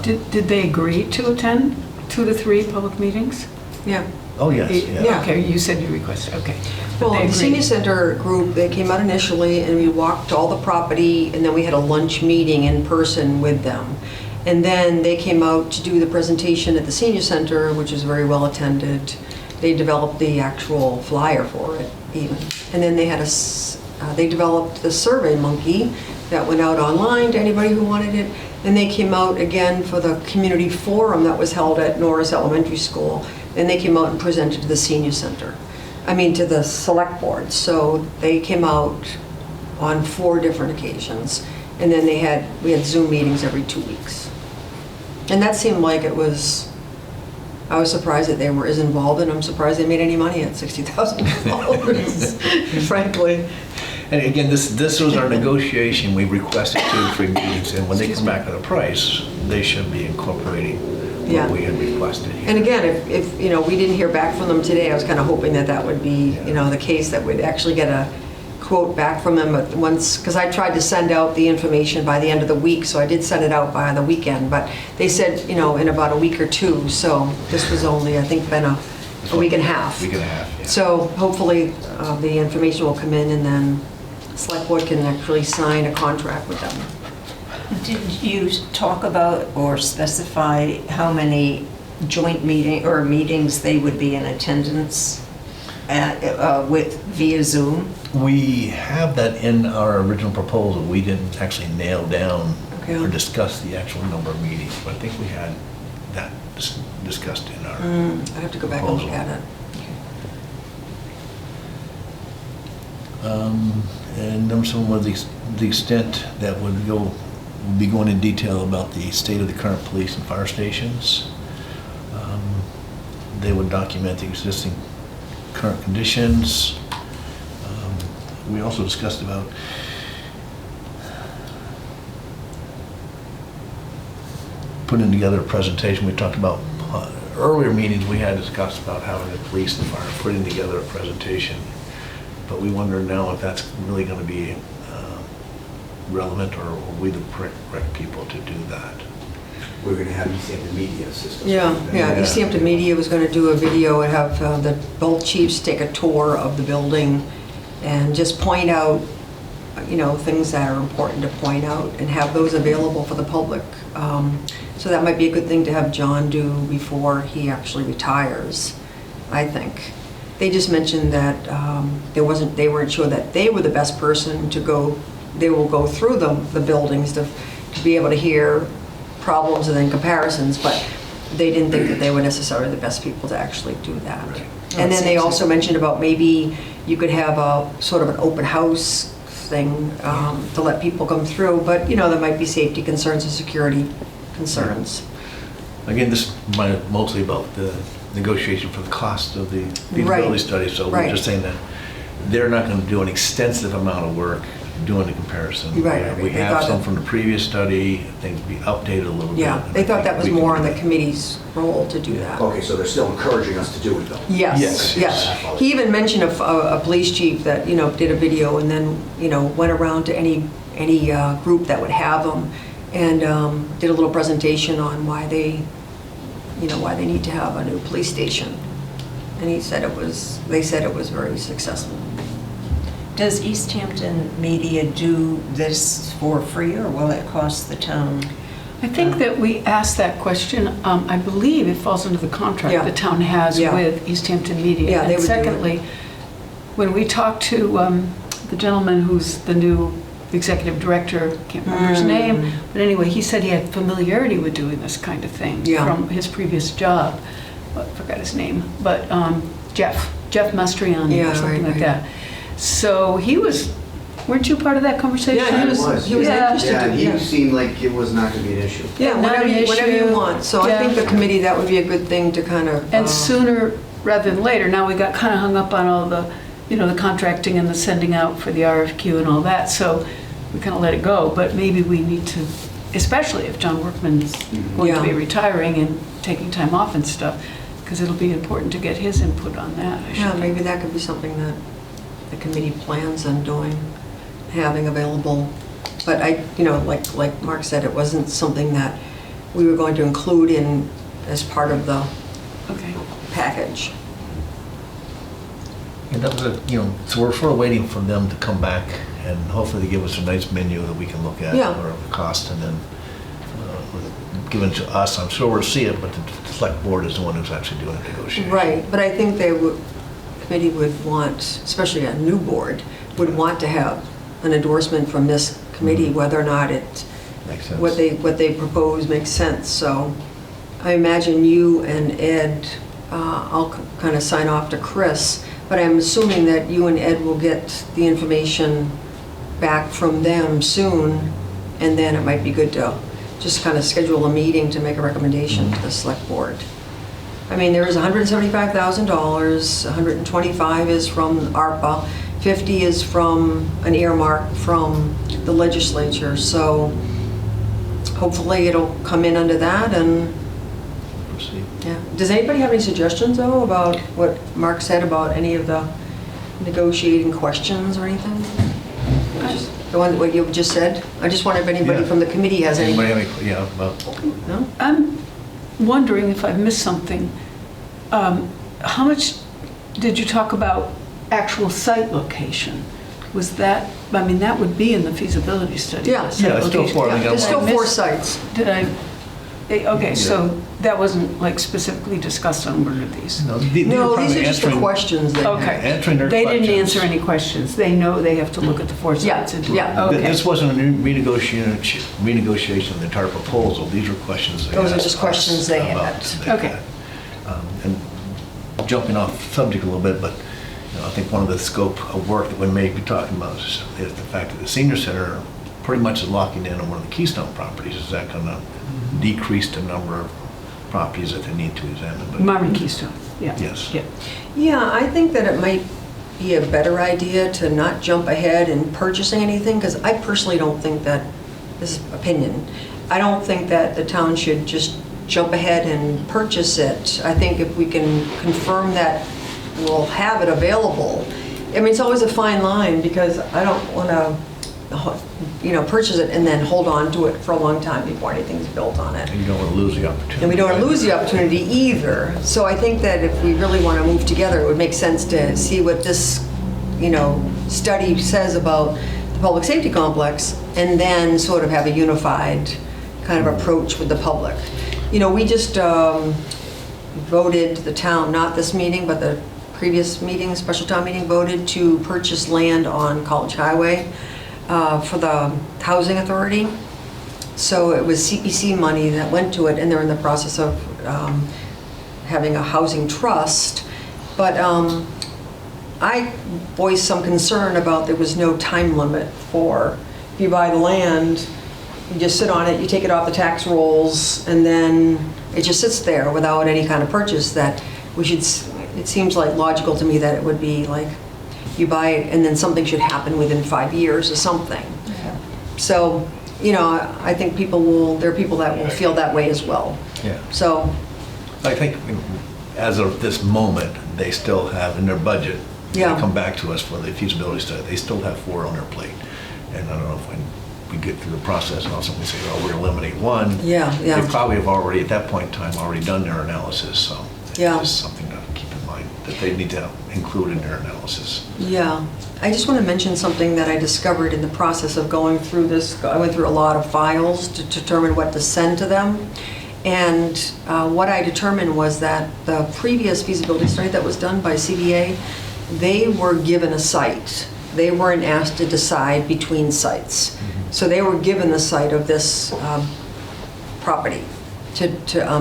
Did they agree to attend 2 to 3 public meetings? Yeah. Oh, yes. Yeah. Okay, you said you requested, okay. But Well, they the senior agreed. center group, they came out initially and we walked all the property, and then we had a lunch meeting in person with them. And then they came out to do the presentation at the senior center, which is very well attended. They developed the actual flyer for it even. And then they had they developed the Survey Monkey that went out online to anybody who wanted it. Then they came out again for the community forum that was held at Norris Elementary School. Then they came out and presented to the senior center. I mean, to the select board. So they came out on 4 different occasions. And then we had Zoom meetings every 2 weeks. And that seemed like it was, I was surprised that they were as involved, and I'm surprised they made any money at $60,000, frankly. And again, this was our negotiation. We requested 2 or 3 meetings, and when they come back with a price, they should be incorporating what we had requested here. And again, if you know, we didn't hear back from them today, I was kind of hoping that that would be, you know, the case, that we'd actually get a quote back from them at once, because I tried to send out the information by the end of the week, so I did send it out by the weekend, but they said, you know, in about a week or 2, so this was only, I think, been a week and a half. Week and a half, yeah. So hopefully the information will come in, and then select board can actually sign a contract with them. Did you talk about or specify how many joint meetings they would be in attendance at, with via Zoom? We have that in our original proposal. We didn't actually nail down or discuss the actual number of meetings, but I think we had that discussed in our I'd have to go back and look at it. And number 7 was the extent that would be going in detail about the state of the current police and fire stations. They would document the existing current conditions. We also discussed about putting together a presentation. We talked about earlier meetings we had discussed about having the police and fire putting together a presentation but we wonder now if that's really going to be relevant, or are we the correct people to do that? We're going to have East Hampton Media assist us. Yeah, East Hampton Media was going to do a video and have both chiefs take a tour of the building and just point out, things that are important to point out and have those available for the public. So that might be a good thing to have John do before he actually retires, I think. They just mentioned that they weren't sure that they were the best person to go. They will go through the buildings to be able to hear problems and then comparisons, but they didn't think that they were necessarily the best people to actually do that. Right. And then they also mentioned about maybe you could have a sort of an open house thing to let people come through, but there might be safety concerns and security concerns. Again, this is mostly about the negotiation for the cost of the feasibility study, so we're just saying that they're not going to do an extensive amount of work doing the comparison. Right. We They have thought some that- from the previous study, things be updated a little bit. Yeah, they thought that was We can more do on the that. committee's role to do that. Okay, so they're still encouraging us to do it, though? Yes. He even mentioned a police chief that, did a video and then, went around to any group that would have them and did a little presentation on why they need to have a new police station. And they said it was very successful. Does East Hampton Media do this for free, or will it cost the town? I think that we asked that question. I believe it falls under the contract Yeah. the town has Yeah. with East Hampton Media. Yeah, they And would do it. secondly, when we talked to the gentleman who's the new executive director, can't remember his name, but anyway, he said he had familiarity with doing this kind of thing Yeah. from his previous job. I forgot his name, but Jeff Mastriani Yeah, or something right, like right. that. So weren't you part of that conversation? Yeah, he was Yeah. interested. Yeah, Yeah. he seemed like it was not going to be an issue. Yeah, Not whatever an you issue. want. So I Yeah. think the committee, that would be a good thing to kind of. And sooner rather than later. Now we got kind of hung up on all the, the contracting and the sending out for the RFQ and all that, so we kind of let it go. But maybe we need to, especially if John Workman's going to be Yeah. retiring and taking time off and stuff, because it'll be important to get his input on that. Yeah, maybe that could be something that the committee plans on doing, having available. But like Mark said, it wasn't something that we were going to include in as part of the Okay. package. And that was so we're sort of waiting for them to come back and hopefully they give us a nice menu that we can look at Yeah. for the cost, and then given to us. I'm sure we'll see it, but the select board is the one who's actually doing the negotiation. Right, but I think the committee would want, especially a new board, would want to have an endorsement from this committee, whether or not Makes sense. what they propose makes sense. So I imagine you and Ed, I'll kind of sign off to Chris, but I'm assuming that you and Ed will get the information back from them soon, and then it might be good to just kind of schedule a meeting to make a recommendation to the select board. I mean, there is $175,000, 125 is from ARPA, 50 is from an earmark from the legislature, so hopefully it'll come in under that. And Proceed. yeah, does anybody have any suggestions though about what Mark said about any of the negotiating questions or anything? The one what you just said? I just wonder if anybody Yeah. from the committee has any. Anybody have any, about No? I'm wondering if I've missed something. How much did you talk about actual site location? Was that, I mean, that would be in the feasibility study. Yeah. the site Yeah, it's still location. four. I think There's I still Did I 4 miss- sites. Did I, okay, so that wasn't like specifically discussed on one of these? No, No, these are just the questions that. Okay. Answering their They didn't questions. answer any questions. They know they have to look at the 4 Yeah, sites and do it. yeah. Okay. This wasn't a new renegotiation of the entire proposal. These were questions they Those are asked just us questions they about had. that. Okay. And jumping off subject a little bit, but I think one of the scope of work that we may be talking about is the fact that the senior center pretty much is locking in on one of the Keystone properties. Is that going to decrease the number of properties that they need to examine? But- Marvin Keystone, yeah. Yes. Yeah. Yeah, I think that it might be a better idea to not jump ahead in purchasing anything, because I personally don't think that, this is opinion, I don't think that the town should just jump ahead and purchase it. I think if we can confirm that we'll have it available, I mean, it's always a fine line because I don't want to, purchase it and then hold on to it for a long time before anything's built on it. And you don't want to lose the opportunity. And we don't want to lose the opportunity either. So I think that if we really want to move together, it would make sense to see what this, study says about the public safety complex and then sort of have a unified kind of approach with the public. We just voted, the town, not this meeting, but the previous meeting, special town meeting, voted to purchase land on College Highway for the housing authority. So it was CPC money that went to it, and they're in the process of having a housing trust. But I voiced some concern about there was no time limit for, if you buy the land, you just sit on it, you take it off the tax rolls, and then it just sits there without any kind of purchase. That we should, it seems like logical to me that it would be like, you buy it and then something should happen within 5 years or something. Yeah. So, I think there are people that will feel that way as well. Yeah. So, I think as of this moment, they still have in their budget, Yeah. they come back to us for the feasibility study, they still have 4 on their plate. And I don't know if when we get through the process and also we say, oh, we're gonna eliminate 1. Yeah. They probably have already, at that point in time, already done their analysis, so Yeah. it's just something to keep in mind that they need to include in their analysis. yeah. I just want to mention something that I discovered in the process of going through this. I went through a lot of files to determine what to send to them. And what I determined was that the previous feasibility study that was done by CBA, they were given a site. They weren't asked to decide between sites. So they were given the site of this property to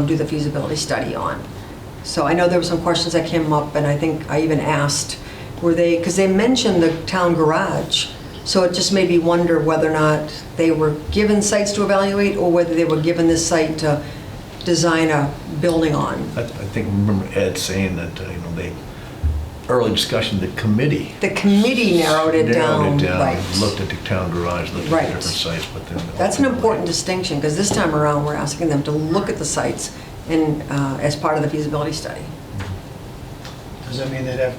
do the feasibility study on. So I know there were some questions that came up, and I think I even asked, because they mentioned the town garage, so it just made me wonder whether or not they were given sites to evaluate or whether they were given this site to design a building on. I think, remember Ed saying that, they, early discussion, the committee narrowed it down. Right. Looked at the town garage, looked Right. at different sites, but then. That's an important distinction, because this time around, we're asking them to look at the sites and as part of the feasibility study. Does that mean they'd have,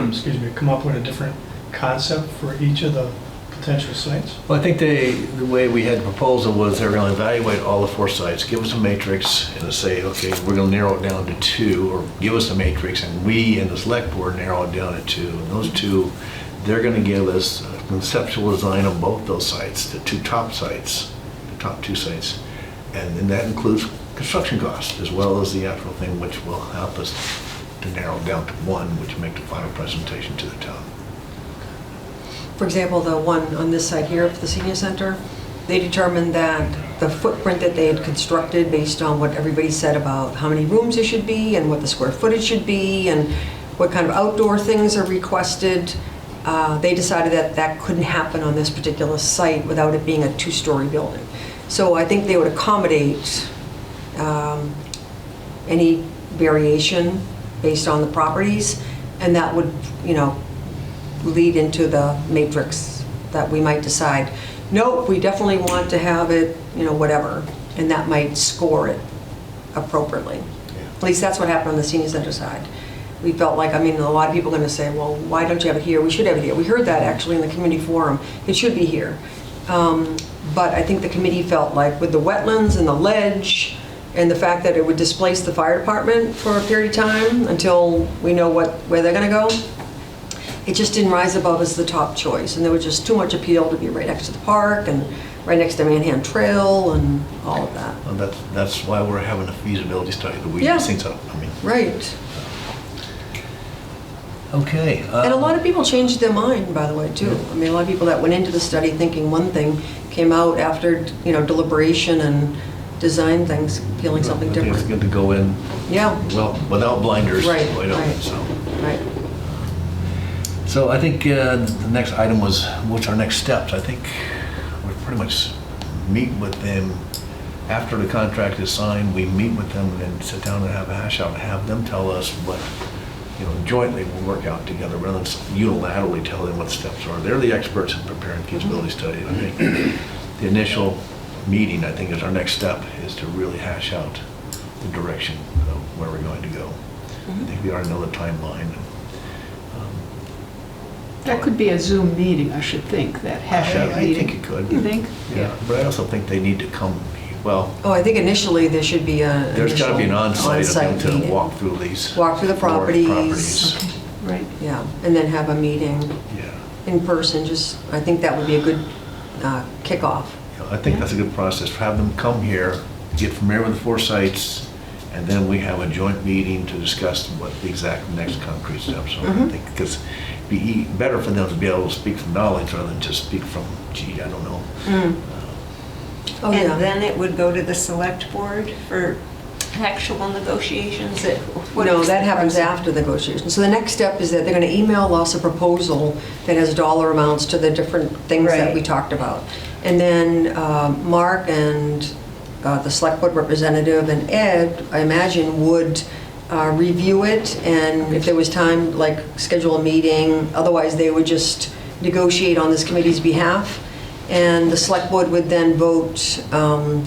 excuse me, come up with a different concept for each of the potential sites? Well, I think the way we had the proposal was they were going to evaluate all the 4 sites, give us a matrix, and say, okay, we're going to narrow it down to 2, or give us a matrix, and we in the select board narrow it down to 2. And those 2, they're going to give us a conceptual design of both those sites, the 2 top sites, the top 2 sites, and then that includes construction costs as well as the actual thing, which will help us to narrow it down to 1, which make the final presentation to the town. For example, the one on this side here for the senior center, they determined that the footprint that they had constructed based on what everybody said about how many rooms there should be and what the square footage should be and what kind of outdoor things are requested, they decided that that couldn't happen on this particular site without it being a 2-story building. So I think they would accommodate any variation based on the properties, and that would, lead into the matrix that we might decide, nope, we definitely want to have it, whatever, and that might score it appropriately. At least that's what happened on the senior center side. We felt like, a lot of people are going to say, well, why don't you have it here? We should have it here. We heard that actually in the community forum. It should be here. But I think the committee felt like with the wetlands and the ledge and the fact that it would displace the fire department for a period of time until we know where they're going to go, it just didn't rise above as the top choice. And there was just too much appeal to be right next to the park and right next to Manhattan Trail and all of that. Well, that's why we're having a feasibility study, the way Yeah. these things up. Right. Okay. And a lot of people changed their mind, by the way, too. A lot of people that went into the study thinking one thing came out after, deliberation and design things feeling something I think different. it's good to go in, Yeah. well, without blinders. Right, wide open, right. so. Right. So I think the next item was, what's our next steps? I think we pretty much meet with them after the contract is signed. We meet with them and then sit down and have a hash out and have them tell us what, jointly we'll work out together rather than unilaterally tell them what steps are. They're the experts in preparing feasibility studies. I think the initial meeting, I think, is our next step, is to really hash out the direction of where we're going to go. I think we already know the timeline. That could be a Zoom meeting, I should think, that hash-out I meeting. think it could. You think? Yeah, but I also think they need to come, well, Oh, I think initially there should be a. there's got to be an on-site of them to meeting. walk through these. Walk through the four properties. Right. Yeah, and then have a meeting Yeah. in person, just, I think that would be a good kickoff. I think that's a good process. Have them come here, get familiar with the 4 sites, and then we have a joint meeting to discuss what the exact next concrete steps are. I think, because it'd be better for them to be able to speak from knowledge rather than just speak from, gee, I don't know. Oh, yeah. And then it would go to the select board for actual negotiations? What No, is that the happens process? after the negotiation. So the next step is that they're going to email us a proposal that has dollar amounts to the different things that Right. we talked about. And then Mark and the select board representative and Ed, I imagine, would review it, and if there was time, like, schedule a meeting. Otherwise, they would just negotiate on this committee's behalf. And the select board would then vote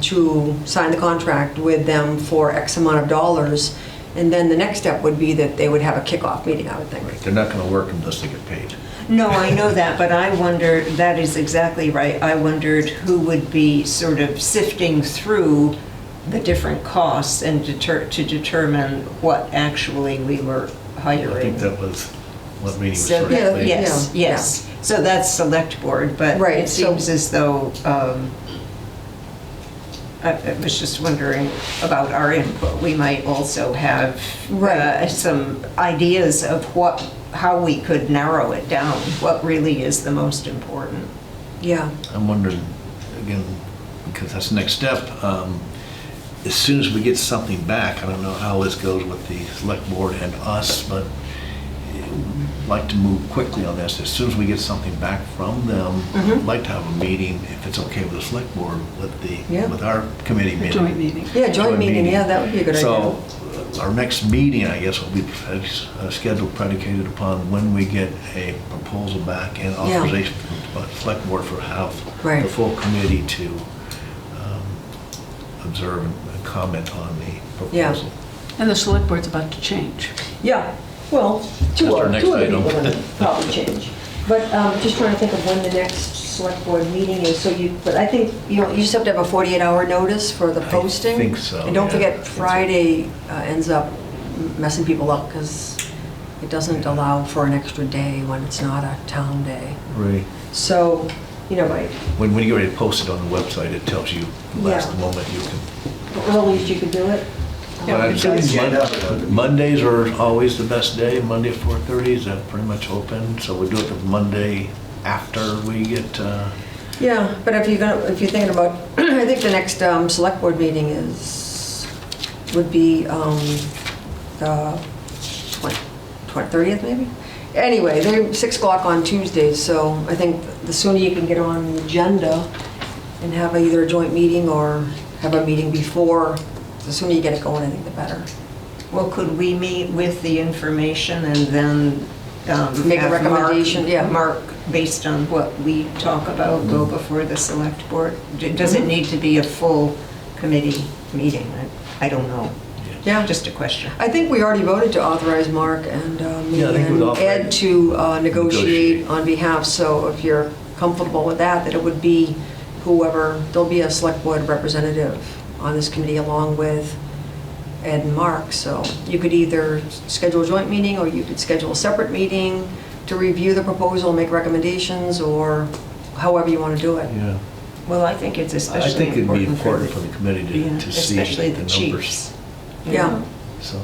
to sign the contract with them for X amount of dollars. And then the next step would be that they would have a kickoff meeting, I would think. They're not going to work unless they get paid. No, I know that, but I wonder, that is exactly right. I wondered who would be sort of sifting through the different costs and to determine what actually we were hiring. I think that was what meeting was So first Yeah, that, made. yes, yeah. yes. So that's select board, but Right, it so- seems as though, I was just wondering about our input. We might also have Right. some ideas of how we could narrow it down, what really is the most important. Yeah. I'm wondering, again, because that's the next step, as soon as we get something back, I don't know how this goes with the select board and us, but I'd like to move quickly on this. As soon as we get something back from them, I'd like to have a meeting, if it's okay with the select board, Yeah. with our committee A meeting. joint meeting. Yeah, joint meeting, yeah, that would be a good idea. So, our next meeting, I guess, will be scheduled predicated upon when we get a proposal back and Yeah. authorization from the select board for have Right. the full committee to observe and comment on the Yeah. proposal. And the select board's about to change. Yeah, well, That's two our other next people item. are gonna probably change. But just trying to think of when the next select board meeting is, so but I think, you just have to have a 48-hour notice for the I posting. think so, And don't yeah. forget, Friday ends up messing people up because it doesn't allow for an extra day when it's not a town day. Right. So, like, When you get ready to post it on the website, it tells you the last Yeah. moment you can. the earliest you could do it. But I'd say Mondays are always the best day. Monday at 4:30 is pretty much open, so we'll do it the Monday after we get, Yeah, but if you're thinking about, I think the next select board meeting would be the 30th maybe? Anyway, they're 6 o'clock on Tuesdays, so I think the sooner you can get on the agenda and have either a joint meeting or have a meeting before, the sooner you get it going, I think the better. Well, could we meet with the information and then Make a have recommendation, Mark- yeah. Mark, based on what we talk about, go before the select board? Does it need to be a full committee meeting? I don't know. Yeah. Just a question. I think we already voted to authorize Mark and me Yeah, I think we'd and authorize- Ed to negotiate Negotiate. on behalf, so if you're comfortable with that it would be whoever, there'll be a select board representative on this committee along with Ed and Mark, so you could either schedule a joint meeting or you could schedule a separate meeting to review the proposal, make recommendations, or however you want to do it. yeah. Well, I think it's I especially think it'd be important important for the committee yeah, to see especially the the numbers. chiefs. Yeah. So,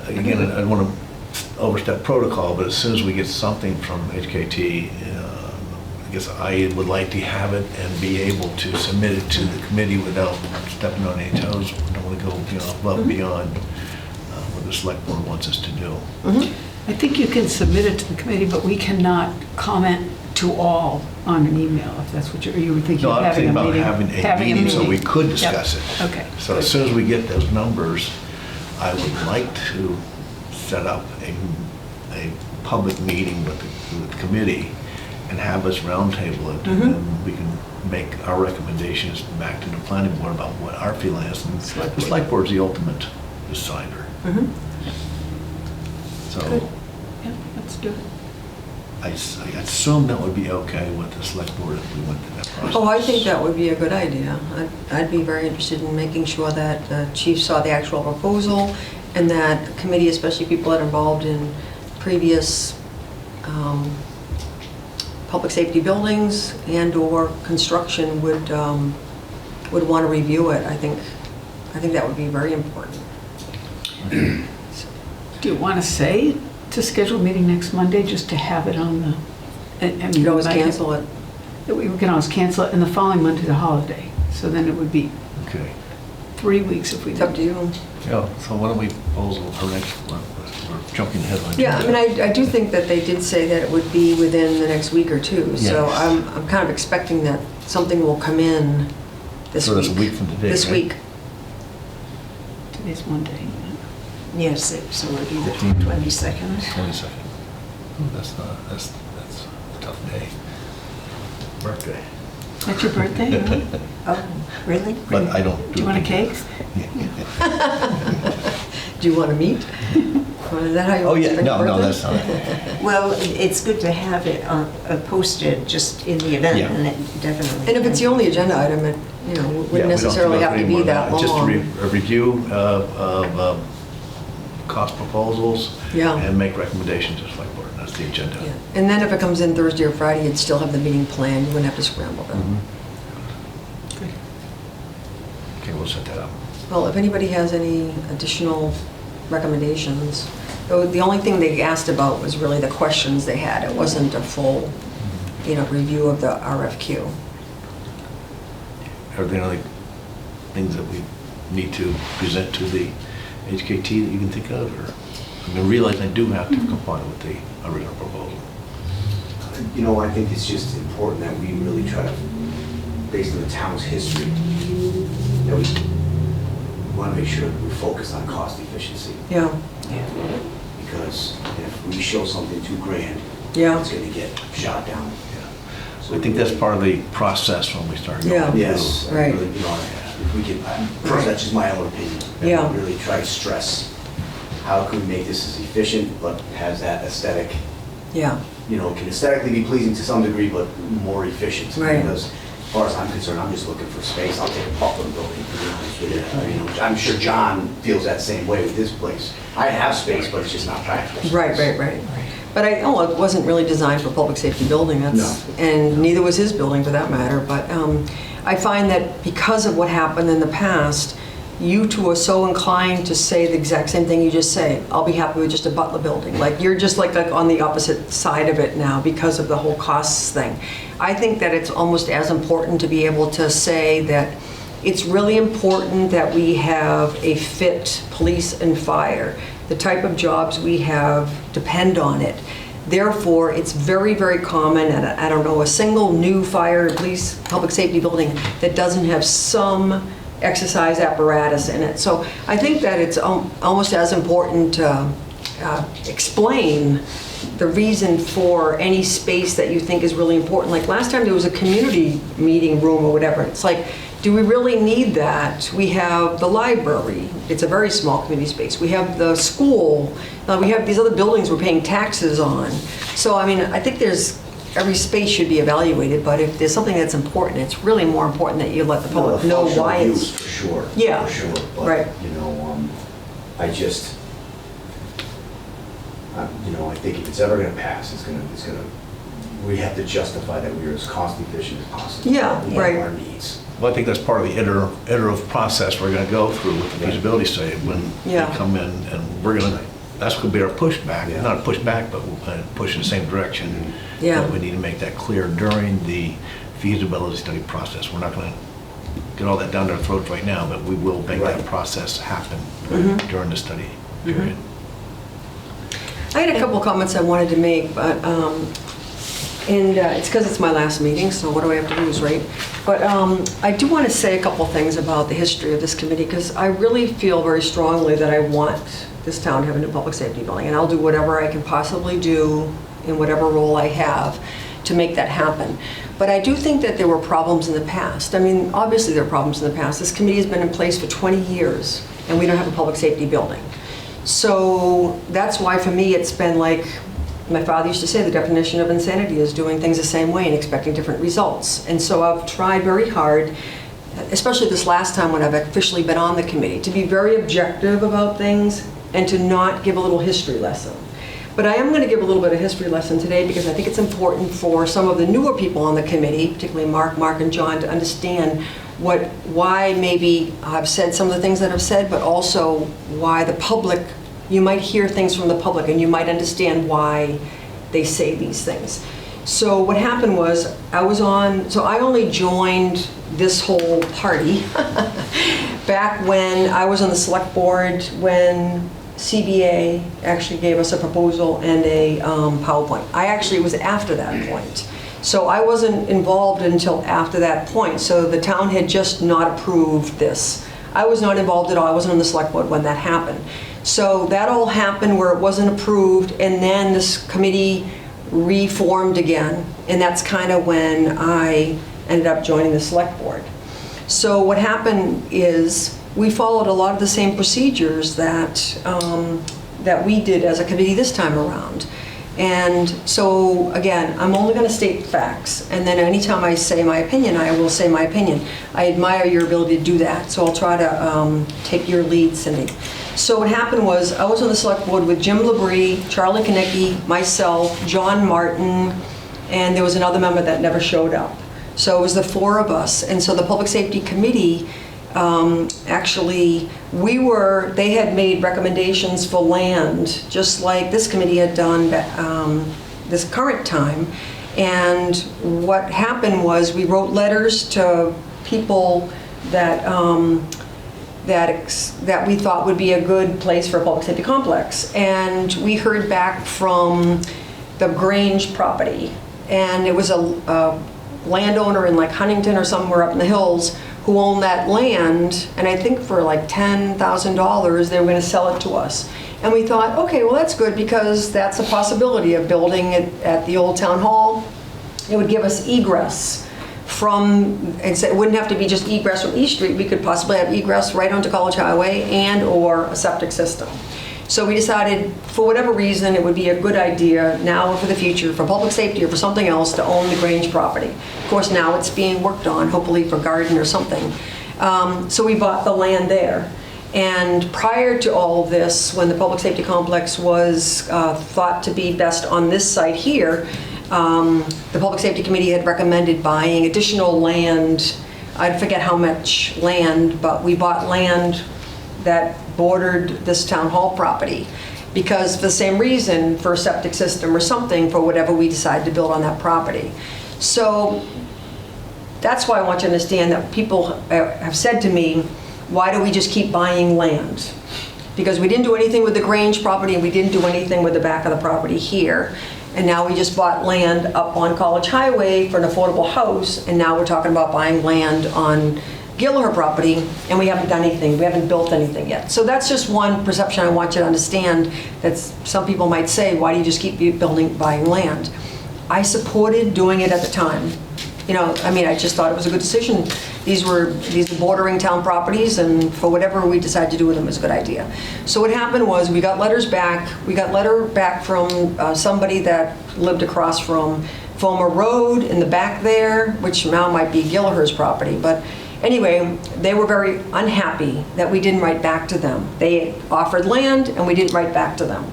again, I don't want to overstep protocol, but as soon as we get something from HKT, I guess I would like to have it and be able to submit it to the committee without stepping on any toes. I don't want to go, above and beyond what the select board wants us to do. I think you can submit it to the committee, but we cannot comment to all on an email, if that's what you were thinking No, of I'm having thinking a about meeting. having a meeting so we could Yep. discuss it. Okay. So as soon as we get those numbers, I would like to set up a public meeting with the committee and have us roundtable it, and then we can make our recommendations back to the planning board about what our feeling is. And the select board's the ultimate decider. So, Yeah, let's do it. I assume that would be okay with the select board if we went through that process. Oh, I think that would be a good idea. I'd be very interested in making sure that the chief saw the actual proposal and that the committee, especially people that are involved in previous public safety buildings and/or construction would want to review it. I think that would be very important. Do you want to say to schedule a meeting next Monday, just to have it on the... I mean, You can always cancel it. We can always cancel it, and the following Monday's a holiday. So then it would be Okay. 3 weeks if we It's up did. to you. Yeah, so why don't we propose our next, we're jumping ahead on. Yeah, I mean, I do think that they did say that it would be within the next week or two. So Yes. I'm kind of expecting that something will come in this So week. that's a week from today, This right? week. Today's Monday. Yes, so it would be the 22nd. 22nd. That's a tough day. Birthday. That's your birthday, really? Oh, really? But I don't do. Do you want a cake? Do you want to meet? Or is that how you Oh, want to yeah, spend your no, birthday? that's not it. Well, it's good to have it posted just in the event, Yeah. and it definitely. And if it's the only agenda item, it, Yeah, we wouldn't don't necessarily go have to any more be than that long. Just a review of cost proposals. Yeah. And make recommendations just like we're, that's the agenda. Yeah. And then if it comes in Thursday or Friday, you'd still have the meeting planned, you wouldn't have to scramble them. Mhm. Okay, we'll set that up. Well, if anybody has any additional recommendations, the only thing they asked about was really the questions they had. It wasn't a full, review of the RFQ. Are there any things that we need to present to the HKT that you can think of, or? I mean, realize I do have to comply with the original proposal. I think it's just important that we really try to, based on the town's history, that we want to make sure that we focus on cost efficiency. Yeah, Because if we show something too grand, yeah. it's going to get shot down. So I think that's part of the process when we start going Yeah. through. Yes, I Right. really, if we can, first, that's just my own opinion. Yeah. Really try to stress, how can we make this as efficient, but has that aesthetic, Yeah, can aesthetically be pleasing to some degree, but more efficient. Right. Because as far as I'm concerned, I'm just looking for space. I'll take a Buckland building, to be honest with you. I'm sure John feels that same way with his place. I have space, but it's just not practical. right. But it wasn't really designed for public safety building, and neither was his building for that matter. But I find that because of what happened in the past, you two are so inclined to say the exact same thing you just say. I'll be happy with just a Butler building. Like you're just like on the opposite side of it now because of the whole costs thing. I think that it's almost as important to be able to say that it's really important that we have a fit police and fire. The type of jobs we have depend on it. Therefore, it's very, very common, and I don't know, a single new fire, police, public safety building that doesn't have some exercise apparatus in it. So I think that it's almost as important to explain the reason for any space that you think is really important. Like last time there was a community meeting room or whatever. It's like, do we really need that? We have the library. It's a very small community space. We have the school. We have these other buildings we're paying taxes on. So, I mean, I think every space should be evaluated, but if there's something that's important, it's really more important that you let the public know why Functional use, it's... for sure. Yeah. For sure. But, Right. I think if it's ever going to pass, we have to justify that we're as cost efficient as possible. Yeah, We have right. our needs. Well, I think that's part of the iterative process we're going to go through with the feasibility study when Yeah. they come in, and that's going to be our pushback, Yeah. not a pushback, but we'll push in the same direction. Yeah. But we need to make that clear during the feasibility study process. We're not going to get all that down their throats right now, but we will make that Right. process happen during the study Mm-hmm. period. I had a couple comments I wanted to make, but, it's because it's my last meeting, so what do I have to lose, right? But I do want to say a couple things about the history of this committee, because I really feel very strongly that I want this town to have a new public safety building, and I'll do whatever I can possibly do in whatever role I have to make that happen. But I do think that there were problems in the past. I mean, obviously there are problems in the past. This committee has been in place for 20 years, and we don't have a public safety building. So that's why, for me, it's been like my father used to say the definition of insanity is doing things the same way and expecting different results. And so I've tried very hard, especially this last time when I've officially been on the committee, to be very objective about things and to not give a little history lesson. But I am going to give a little bit of history lesson today because I think it's important for some of the newer people on the committee, particularly Mark and John, to understand why maybe I've said some of the things that I've said, but also why the public, you might hear things from the public and you might understand why they say these things. So what happened was I only joined this whole party back when I was on the select board when CBA actually gave us a proposal and a PowerPoint. It was after that point. So I wasn't involved until after that point. So the town had just not approved this. I was not involved at all. I wasn't on the select board when that happened. So that all happened where it wasn't approved, and then this committee reformed again, and that's kind of when I ended up joining the select board. So what happened is we followed a lot of the same procedures that we did as a committee this time around. And so again, I'm only going to state facts, and then anytime I say my opinion, I will say my opinion. I admire your ability to do that, so I'll try to take your lead, Cindy. So what happened was I was on the select board with Jim Labrie, Charlie Konecki, myself, John Martin, and there was another member that never showed up. So it was the four of us. And so the Public Safety Committee, they had made recommendations for land, just like this committee had done this current time. And what happened was we wrote letters to people that we thought would be a good place for a public safety complex. And we heard back from the Grange property. And it was a landowner in like Huntington or somewhere up in the hills who owned that land, and I think for like $10,000 they were going to sell it to us. And we thought, okay, well that's good because that's a possibility of building it at the old town hall. It would give us egress and so it wouldn't have to be just egress from East Street. We could possibly have egress right onto College Highway and or a septic system. So we decided, for whatever reason, it would be a good idea now or for the future, for public safety or for something else, to own the Grange property. Of course, now it's being worked on, hopefully for garden or something. So we bought the land there. And prior to all of this, when the public safety complex was thought to be best on this site here, the Public Safety Committee had recommended buying additional land. I forget how much land, but we bought land that bordered this town hall property because for the same reason, for a septic system or something, for whatever we decide to build on that property. So that's why I want you to understand that people have said to me, why do we just keep buying land? Because we didn't do anything with the Grange property and we didn't do anything with the back of the property here. And now we just bought land up on College Highway for an affordable house, and now we're talking about buying land on Gilher property, and we haven't done anything. We haven't built anything yet. So that's just one perception I want you to understand, that some people might say, why do you just keep buying land? I supported doing it at the time. I just thought it was a good decision. These were bordering town properties, and for whatever we decided to do with them, it was a good idea. So what happened was we got letters back. We got letter back from somebody that lived across from Fulmer Road in the back there, which now might be Gilher's property. But anyway, they were very unhappy that we didn't write back to them. They offered land, and we didn't write back to them.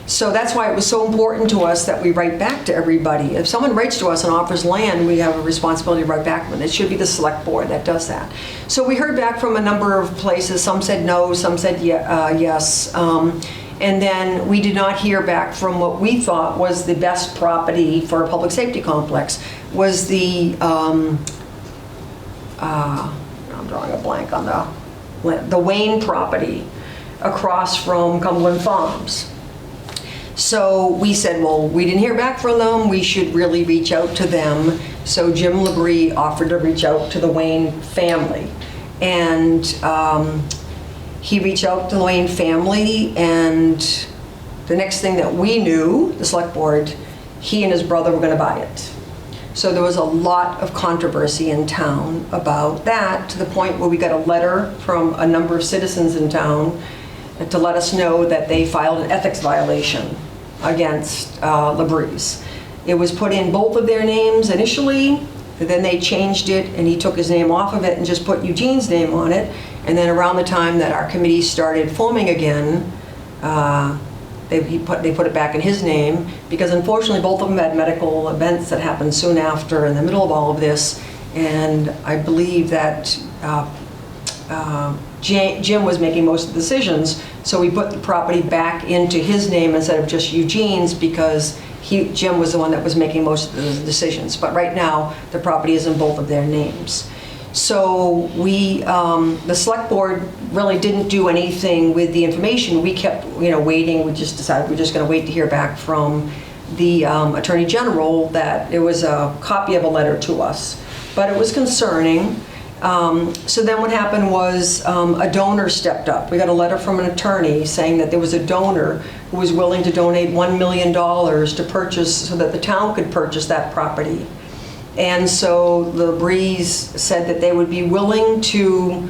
So that's why it was so important to us that we write back to everybody. If someone writes to us and offers land, we have a responsibility to write back to them. It should be the select board that does that. So we heard back from a number of places. Some said no, some said yes. And then we did not hear back from what we thought was the best property for a public safety complex, was the, I'm drawing a blank on the Wayne property across from Cumberland Farms. So we said, well, we didn't hear back from them. We should really reach out to them. So Jim Labrie offered to reach out to the Wayne family. And he reached out to the Wayne family, and the next thing that we knew, the select board, he and his brother were going to buy it. So there was a lot of controversy in town about that, to the point where we got a letter from a number of citizens in town to let us know that they filed an ethics violation. against Labrie. It was put in both of their names initially, then they changed it, and he took his name off of it and just put Eugene's name on it. And then around the time that our committee started forming again, they put it back in his name, because unfortunately both of them had medical events that happened soon after in the middle of all of this. And I believe that Jim was making most of the decisions, so we put the property back into his name instead of just Eugene's, because Jim was the one that was making most of the decisions. But right now, the property is in both of their names. So the select board really didn't do anything with the information. We kept, waiting. We just decided we're just going to wait to hear back from the Attorney General that it was a copy of a letter to us. But it was concerning. So then what happened was a donor stepped up. We got a letter from an attorney saying that there was a donor who was willing to donate $1 million to purchase, so that the town could purchase that property. And so the Labrie said that they would be willing to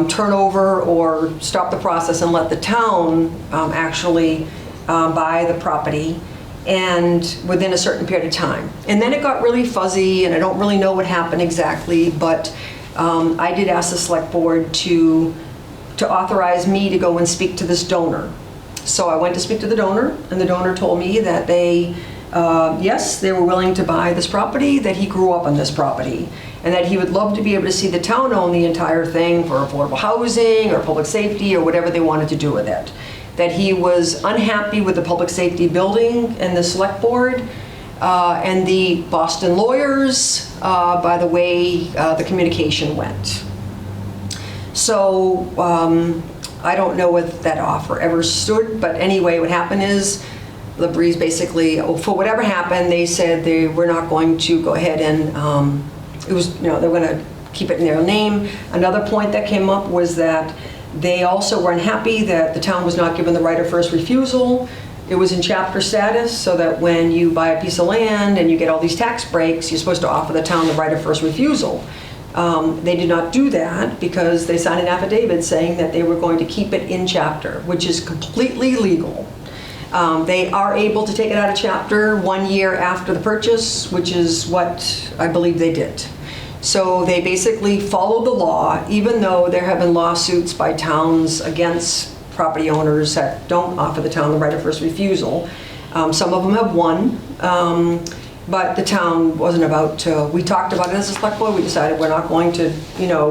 turn over or stop the process and let the town actually buy the property, and within a certain period of time. And then it got really fuzzy, and I don't really know what happened exactly, but I did ask the select board to authorize me to go and speak to this donor. So I went to speak to the donor, and the donor told me that yes, they were willing to buy this property, that he grew up on this property, and that he would love to be able to see the town own the entire thing for affordable housing or public safety or whatever they wanted to do with it. That he was unhappy with the public safety building and the select board, and the Boston lawyers, by the way the communication went. So I don't know if that offer ever stood, but anyway, what happened is Labrie basically, for whatever happened, they said they were not going to go ahead and, they were going to keep it in their name. Another point that came up was that they also were unhappy that the town was not given the right of first refusal. It was in chapter status, so that when you buy a piece of land and you get all these tax breaks, you're supposed to offer the town the right of first refusal. They did not do that because they signed an affidavit saying that they were going to keep it in chapter, which is completely legal. They are able to take it out of chapter 1 year after the purchase, which is what I believe they did. So they basically followed the law, even though there have been lawsuits by towns against property owners that don't offer the town the right of first refusal. Some of them have won, but the town wasn't about to. We talked about it as a select board. We decided we're not going to,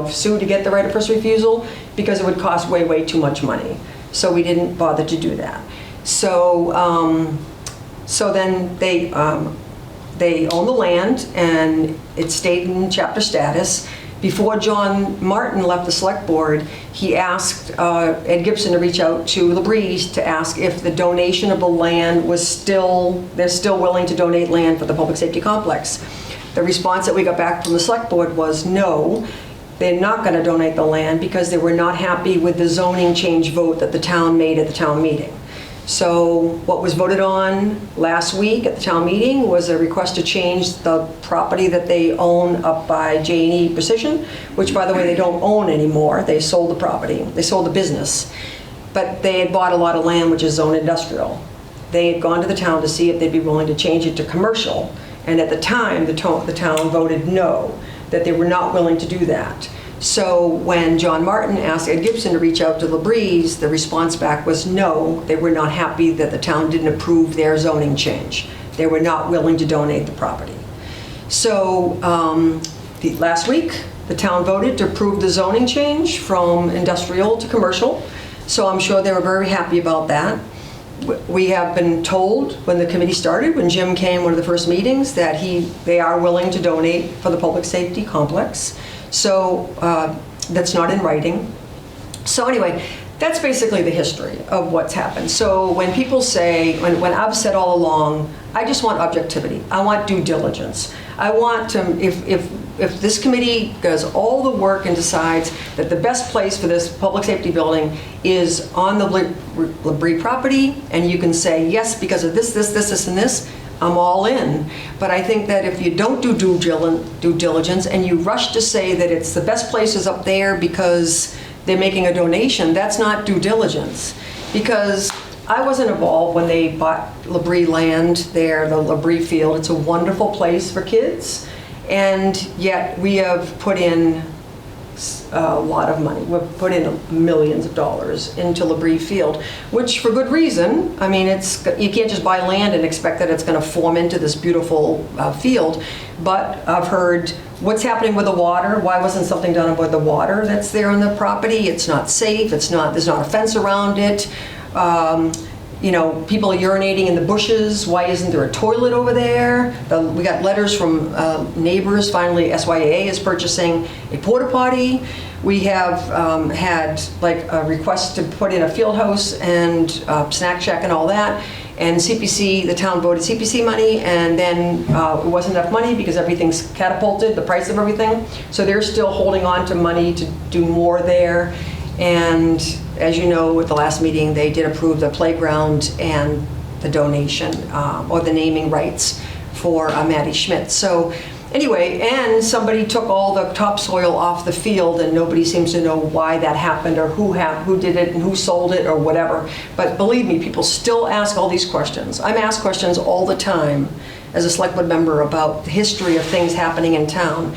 sue to get the right of first refusal because it would cost way, way too much money. So we didn't bother to do that. So, so then they own the land, and it stayed in chapter status. Before John Martin left the select board, he asked Ed Gibson to reach out to Labrie to ask if the donation of the land was they're still willing to donate land for the public safety complex. The response that we got back from the select board was no, they're not going to donate the land because they were not happy with the zoning change vote that the town made at the town meeting. So what was voted on last week at the town meeting was a request to change the property that they own up by J&E Precision, which, by the way, they don't own anymore. They sold the property. They sold the business. But they had bought a lot of land, which is zone industrial. They had gone to the town to see if they'd be willing to change it to commercial. And at the time, the town voted no, that they were not willing to do that. So when John Martin asked Ed Gibson to reach out to Labrie, the response back was no, they were not happy that the town didn't approve their zoning change. They were not willing to donate the property. So last week, the town voted to approve the zoning change from industrial to commercial. So I'm sure they were very happy about that. We have been told when the committee started, when Jim came, one of the first meetings, that they are willing to donate for the public safety complex. So that's not in writing. So anyway, that's basically the history of what's happened. So when people say, when I've said all along, I just want objectivity. I want due diligence. I want to, if this committee does all the work and decides that the best place for this public safety building is on the Labrie property, and you can say, yes, because of this, and this, I'm all in. But I think that if you don't do due diligence and you rush to say that it's the best place is up there because they're making a donation, that's not due diligence. Because I wasn't involved when they bought Labrie land there, the Labrie field. It's a wonderful place for kids, and yet we have put in a lot of money. We've put in millions of dollars into Labrie Field, which for good reason. I mean, you can't just buy land and expect that it's going to form into this beautiful field. But I've heard what's happening with the water. Why wasn't something done with the water that's there on the property? It's not safe. There's not a fence around it. You know, people are urinating in the bushes. Why isn't there a toilet over there? We got letters from neighbors. Finally, SYAA is purchasing a porta potty. We have had like a request to put in a field house and snack shack and all that. And CPC, the town voted CPC money, and then it wasn't enough money because everything's catapulted, the price of everything. So they're still holding on to money to do more there. And as you know, at the last meeting, they did approve the playground and the donation, or the naming rights for Maddie Schmidt. So anyway, and somebody took all the topsoil off the field, and nobody seems to know why that happened, or who did it, and who sold it, or whatever. But believe me, people still ask all these questions. I'm asked questions all the time as a select board member about the history of things happening in town.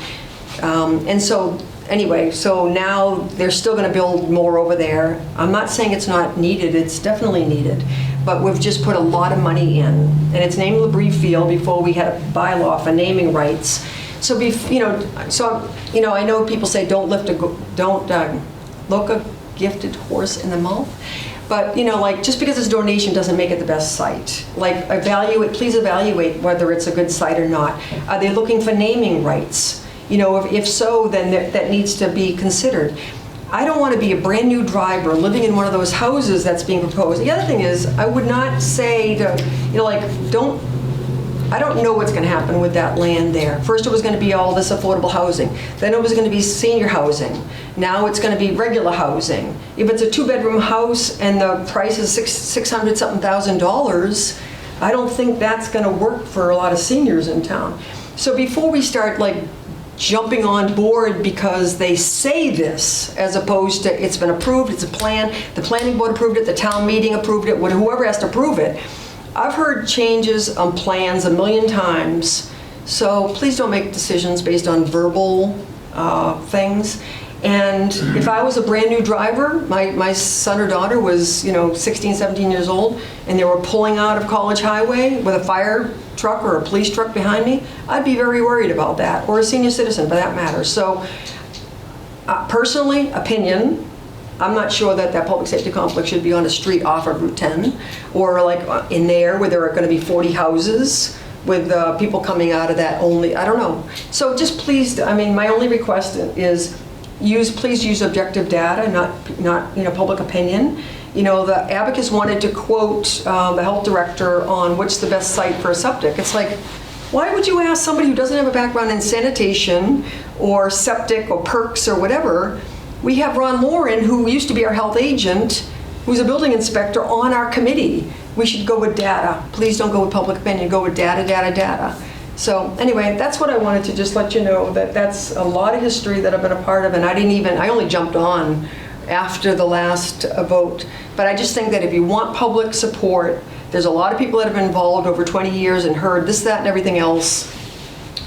And so anyway, so now they're still going to build more over there. I'm not saying it's not needed, it's definitely needed, but we've just put a lot of money in. And it's named Labrie Field before we had a bylaw for naming rights. So, I know people say don't look a gifted horse in the mouth. But, like, just because it's a donation doesn't make it the best site. Like, please evaluate whether it's a good site or not. Are they looking for naming rights? If so, then that needs to be considered. I don't want to be a brand new driver living in one of those houses that's being proposed. The other thing is, I would not say to, I don't know what's going to happen with that land there. First it was going to be all this affordable housing. Then it was going to be senior housing. Now it's going to be regular housing. If it's a 2-bedroom house and the price is $600-something thousand, I don't think that's going to work for a lot of seniors in town. So before we start jumping on board because they say this, as opposed to it's been approved, it's a plan, the planning board approved it, the town meeting approved it, whoever has to approve it. I've heard changes on plans a million times, so please don't make decisions based on verbal things. And if I was a brand new driver, my son or daughter was 16, 17 years old, and they were pulling out of College Highway with a fire truck or a police truck behind me, I'd be very worried about that, or a senior citizen for that matter. So personally, opinion, I'm not sure that public safety complex should be on a street off of Route 10, or in there where there are going to be 40 houses with people coming out of that only, I don't know. So just please, my only request is please use objective data, not public opinion. The abacus wanted to quote the health director on what's the best site for a septic. It's like, why would you ask somebody who doesn't have a background in sanitation or septic or perks or whatever? We have Ron Lauren, who used to be our health agent, who's a building inspector on our committee. We should go with data. Please don't go with public opinion, go with data. So anyway, that's what I wanted to just let you know, that's a lot of history that I've been a part of, and I only jumped on after the last vote. But I just think that if you want public support, there's a lot of people that have been involved over 20 years and heard this, that, and everything else.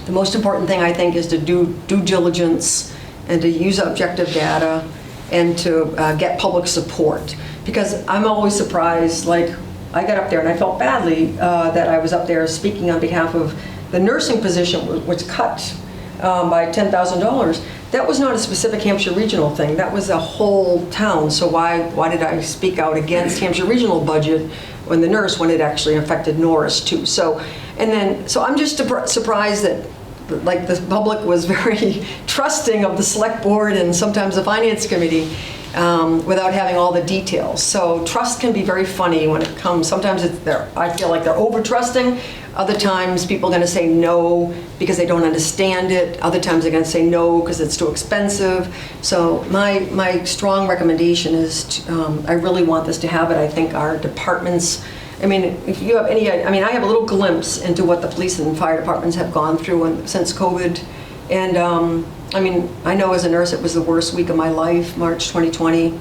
The most important thing, I think, is to do due diligence and to use objective data and to get public support. Because I'm always surprised, I got up there and I felt badly that I was up there speaking on behalf of the nursing position was cut by $10,000. That was not a specific Hampshire Regional thing. That was a whole town. So why did I speak out against Hampshire Regional budget when it actually affected Norris too? So I'm just surprised that the public was very trusting of the select board and sometimes the finance committee without having all the details. So trust can be very funny when it comes. Sometimes I feel like they're over trusting. Other times people are going to say no because they don't understand it. Other times they're going to say no because it's too expensive. So my strong recommendation is I really want this to happen. I think our departments, if you have any, I have a little glimpse into what the police and fire departments have gone through since COVID. And I know as a nurse it was the worst week of my life, March 2020,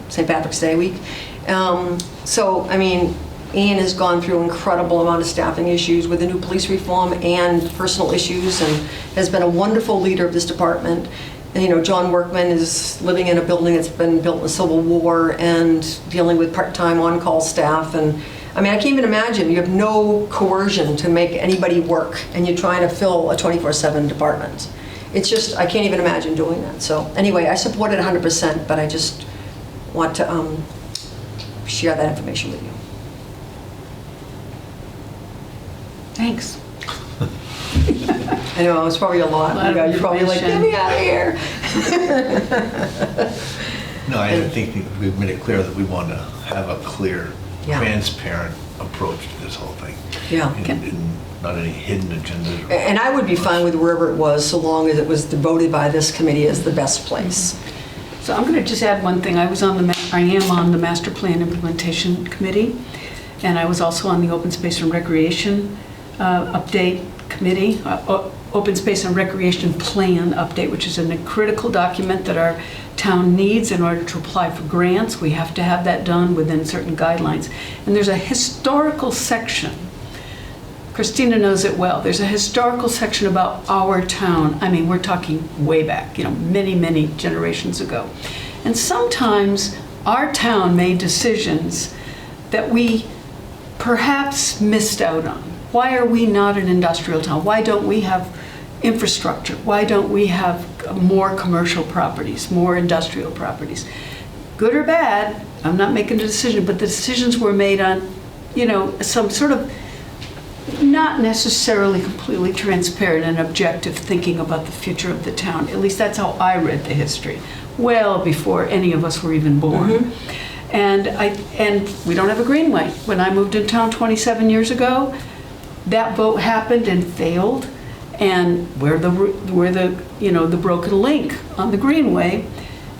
St. Patrick's Day week. So, I mean, Ian has gone through incredible amount of staffing issues with the new police reform and personal issues, and has been a wonderful leader of this department. And, you know, John Workman is living in a building that's been built in the Civil War and dealing with part-time on-call staff. And I mean, I can't even imagine, you have no coercion to make anybody work, and you're trying to fill a 24/7 department. It's just, I can't even imagine doing that. So anyway, I support it 100%, but I just want to share that information with you. Thanks. I know, it's probably a lot. A lot of You're probably like, get me out of here. No, I think we've made it clear that we want to have a clear, Yeah. transparent approach to this whole thing. Yeah. And not any hidden agendas. And I would be fine with wherever it was, so long as it was voted by this committee as the best place. So I'm going to just add one thing. I am on the Master Plan Implementation Committee, and I was also on the Open Space and Recreation Update Committee, Open Space and Recreation Plan Update, which is a critical document that our town needs in order to apply for grants. We have to have that done within certain guidelines. And there's a historical section. Christina knows it well. There's a historical section about our town. I mean, we're talking way back, you know, many, many generations ago. And sometimes our town made decisions that we perhaps missed out on. Why are we not an industrial town? Why don't we have infrastructure? Why don't we have more commercial properties, more industrial properties? Good or bad, I'm not making a decision, but the decisions were made on, you know, some sort of not necessarily completely transparent and objective thinking about the future of the town. At least that's how I read the history, well before any of us were even born. Mm-hmm. And we don't have a greenway. When I moved in town 27 years ago, that vote happened and failed, and we're the you know, the broken link on the greenway.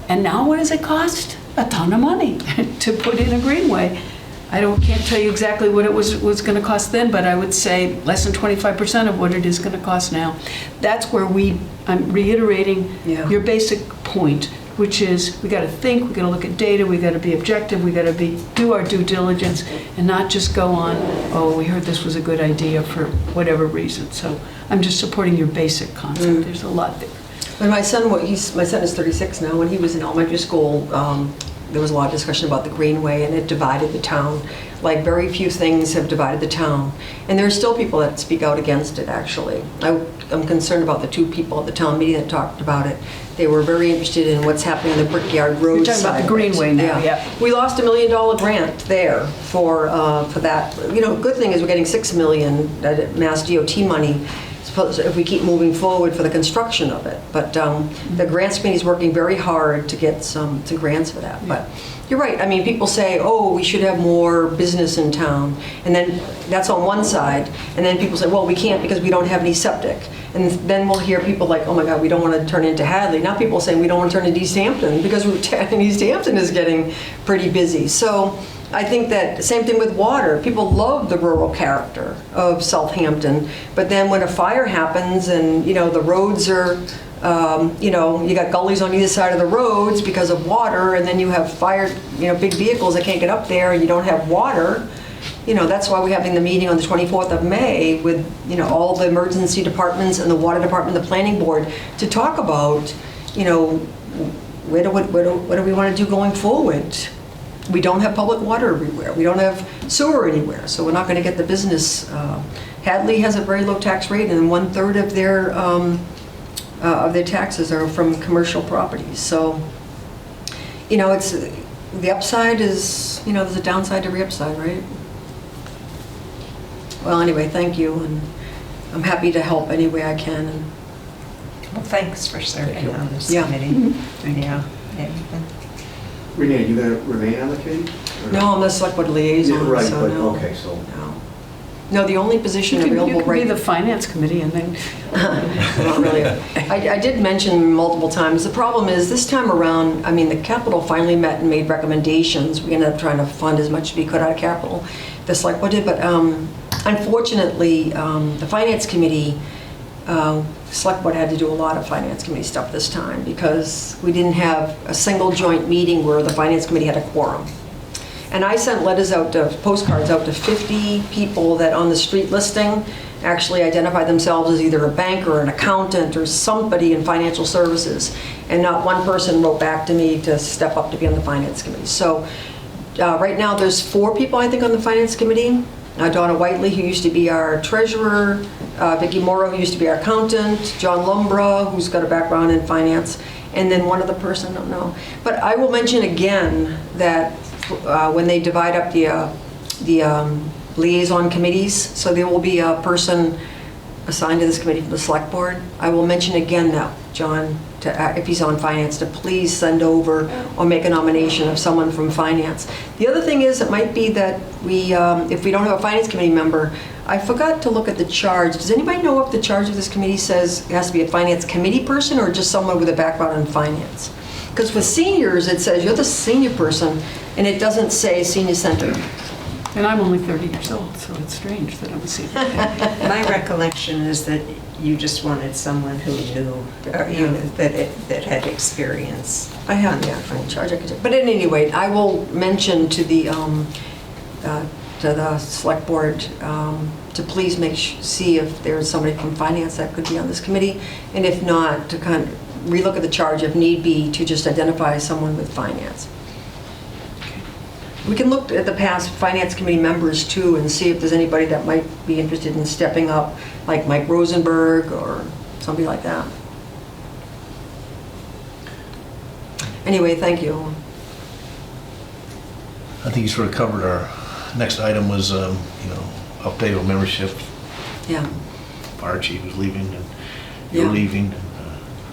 And now what does it cost? A ton of money to put in a greenway. Can't tell you exactly what it was going to cost then, but I would say less than 25% of what it is going to cost now. That's where I'm reiterating your basic point, which is we got to think, we got to look at data, we got to be objective, we got to do our due diligence, and not just go on, oh, we heard this was a good idea for whatever reason. So I'm just supporting your basic concept. There's a lot there. When my son is 36 now. When he was in elementary school, there was a lot of discussion about the Greenway, and it divided the town. Like very few things have divided the town. And there are still people that speak out against it, actually. I'm concerned about the two people at the town meeting that talked about it. They were very interested in what's happening on the Brickyard Road You're talking about the Greenway now, yeah. We lost $1 million grant there for that. You know, good thing is we're getting $6 million Mass DOT money if we keep moving forward for the construction of it. But the grants committee is working very hard to get some grants for that. But you're right. I mean, people say, oh, we should have more business in town. And then that's on one side. And then people say, well, we can't because we don't have any septic. And then we'll hear people like, oh my God, we don't want to turn into Hadley. Now people are saying we don't want to turn into East Hampton because East Hampton is getting pretty busy. So I think that same thing with water. People love the rural character of Southampton, but then when a fire happens and, you know, the roads are, you know, you got gullies on either side of the roads because of water, and then you have fire, you know, big vehicles that can't get up there, and you don't have water. You know, that's why we're having the meeting on the 24th of May with, you know, all the emergency departments and the water department, the planning board, to talk about, you know, what do we want to do going forward? We don't have public water everywhere. We don't have sewer anywhere, so we're not going to get the business. Hadley has a very low tax rate, and 1/3 of their taxes are from commercial properties. So, you know, it's the upside is, you know, there's a downside to every upside, right? Well, anyway, thank you, and I'm happy to help any way I can. And Well, thanks for serving on this Yeah. committee. Mm-hmm. Yeah. Renee, are you going to remain on the committee? Or no, I'm the select board liaison, Yeah, right, so but, no. okay, so. No, the only position You available could right be the finance committee and then... Not really. I did mention multiple times, the problem is this time around, I mean, the capital finally met and made recommendations. We ended up trying to fund as much as we could out of capital, the select board did, but unfortunately, the finance committee, select board had to do a lot of finance committee stuff this time because we didn't have a single joint meeting where the finance committee had a quorum. And I sent postcards out to 50 people that on the street listing actually identify themselves as either a banker or an accountant or somebody in financial services. And not one person wrote back to me to step up to be on the finance committee. So right now there's 4 people, I think, on the finance committee. Donna Whiteley, who used to be our treasurer, Vicki Morrow, who used to be our accountant, John Lumbra, who's got a background in finance, and then one other person, I don't know. But I will mention again that when they divide up the liaison committees, so there will be a person assigned to this committee from the select board. I will mention again that John, if he's on finance, to please send over or make a nomination of someone from finance. The other thing is, it might be that if we don't have a finance committee member, I forgot to look at the charge. Does anybody know if the charge of this committee says it has to be a finance committee person or just someone with a background in finance? Because with seniors, it says you're the senior person, and it doesn't say senior center. And I'm only 30 years old, so it's strange that I'm a senior. My recollection is that you just wanted someone who knew, or, you know, that had experience. I have the actual charge. But at any rate, I will mention to the select board to please see if there's somebody from finance that could be on this committee, and if not, to kind of relook at the charge if need be to just identify someone with finance. We can look at the past finance committee members too and see if there's anybody that might be interested in stepping up, like Mike Rosenberg or somebody like that. Anyway, thank you. I think you sort of covered our next item was, update on membership. Yeah. Fire chief was leaving and you're Yeah. leaving.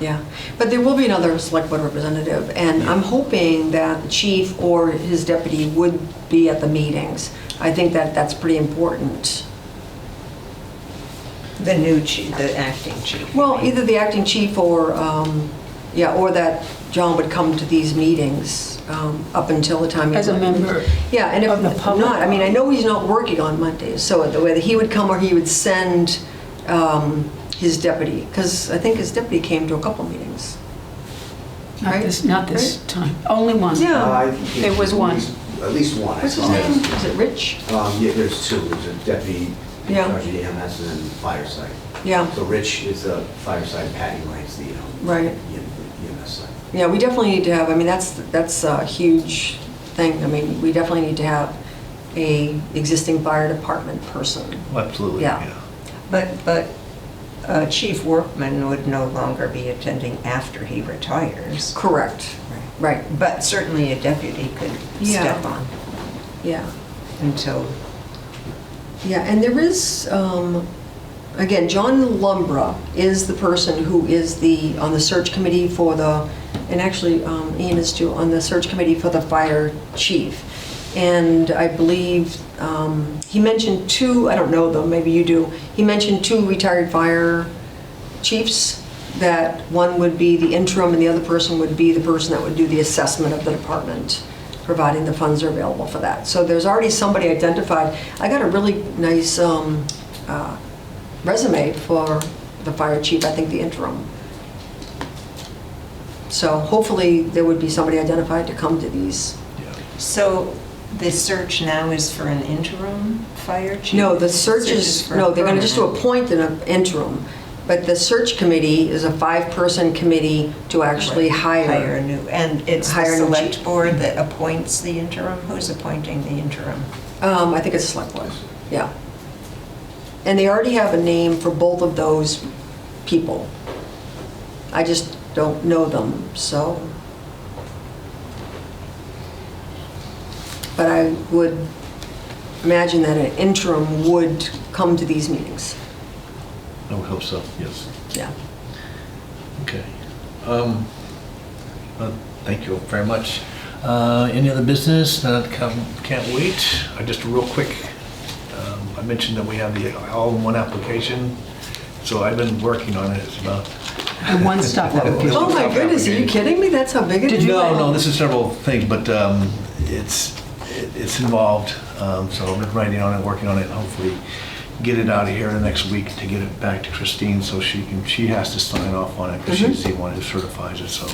Yeah, but there will be another select board representative, and I'm hoping that the chief or his deputy would be at the meetings. I think that that's pretty important. The new chief, the acting chief. Well, either the acting chief or, or that John would come to these meetings up until the time. As a member Yeah, and if of the public. not, I mean, I know he's not working on Mondays, so whether he would come or he would send his deputy, because I think his deputy came to a couple meetings. Not this time. Only one. Yeah. I think There was one. At least one. What's his name? Is it Rich? Yeah, there's 2. There's a deputy in Yeah. charge of the EMS and then fireside. Yeah, So Rich is the fireside, Patty Wright's the right. EMS side. Yeah, we definitely need to have, I mean, that's a huge thing. I mean, we definitely need to have a existing fire department person. Well, absolutely, Yeah. yeah. But Chief Workman would no longer be attending after he retires. Correct. Right. But certainly a deputy could Yeah. step on Yeah. until, Yeah, and there is, again, John Lumbra is the person who is on the search committee for and actually Ian is too, on the search committee for the fire chief. And I believe he mentioned 2, I don't know though, maybe you do, he mentioned 2 retired fire chiefs, that one would be the interim and the other person would be the person that would do the assessment of the department, providing the funds are available for that. So there's already somebody identified. I got a really nice resume for the fire chief, I think the interim. So hopefully there would be somebody identified to come to these. so the search now is for an interim fire chief? No, the search is, for no, they're going to just permanent. appoint an interim. But the search committee is a 5-person committee to actually Hire a new, and it's the Hire a new select chief. board that appoints the interim? Who's appointing the interim? I think it's a select board, yeah. And they already have a name for both of those people. I just don't know them, so. But I would imagine that an interim would come to these meetings. I would hope so, yes. Yeah. Okay. Thank you very much. Any other business? Can't wait. Just real quick, I mentioned that we have the all-in-one application, so I've been working on it. It's about... A one-stop application. Oh my goodness, are you kidding me? That's how big it is? No, this is several things, but it's involved. So I've been writing on it, working on it, and hopefully get it out of here in the next week to get it back to Christine so she has to sign off on it because she's the one who certifies it. So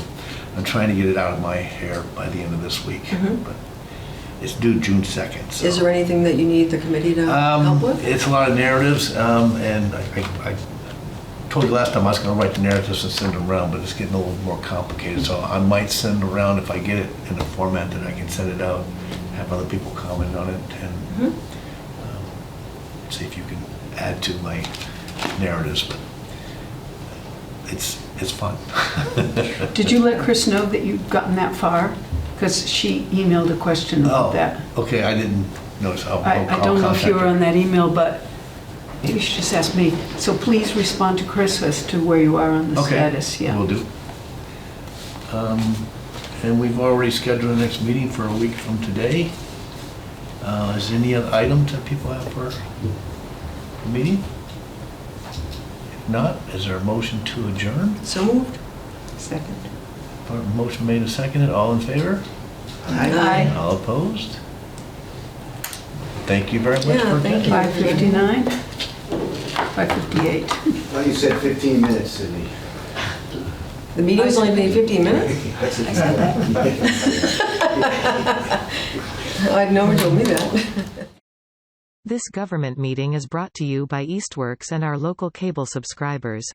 I'm trying to get it out of my hair by the end of this week. But It's due June 2nd. So. Is there anything that you need the committee to help with? It's a lot of narratives, and I told you last time I was going to write the narratives and send them around, but it's getting a little more complicated. So I might send around, if I get it in a format that I can send it out, have other people comment on it, and see if you can add to my narratives. But it's fun. Did you let Chris know that you'd gotten that far? Because she emailed a question about that. Okay, I didn't notice. I don't know if you were on that email, but maybe you should just ask me. So please respond to Chris as to where you are on the status. Okay, will do. And we've already scheduled the next meeting for a week from today. Is there any other items that people have for the meeting? If not, is there a motion to adjourn? So moved. Second. Motion made and seconded. All in favor? Aye. All opposed? Thank you very much Yeah, for thank attending. you. 5:59? 5:58. Well, you said 15 minutes, Sydney. The meeting's only been 15 minutes? I've never told me that. This government meeting is brought to you by Eastworks and our local cable subscribers.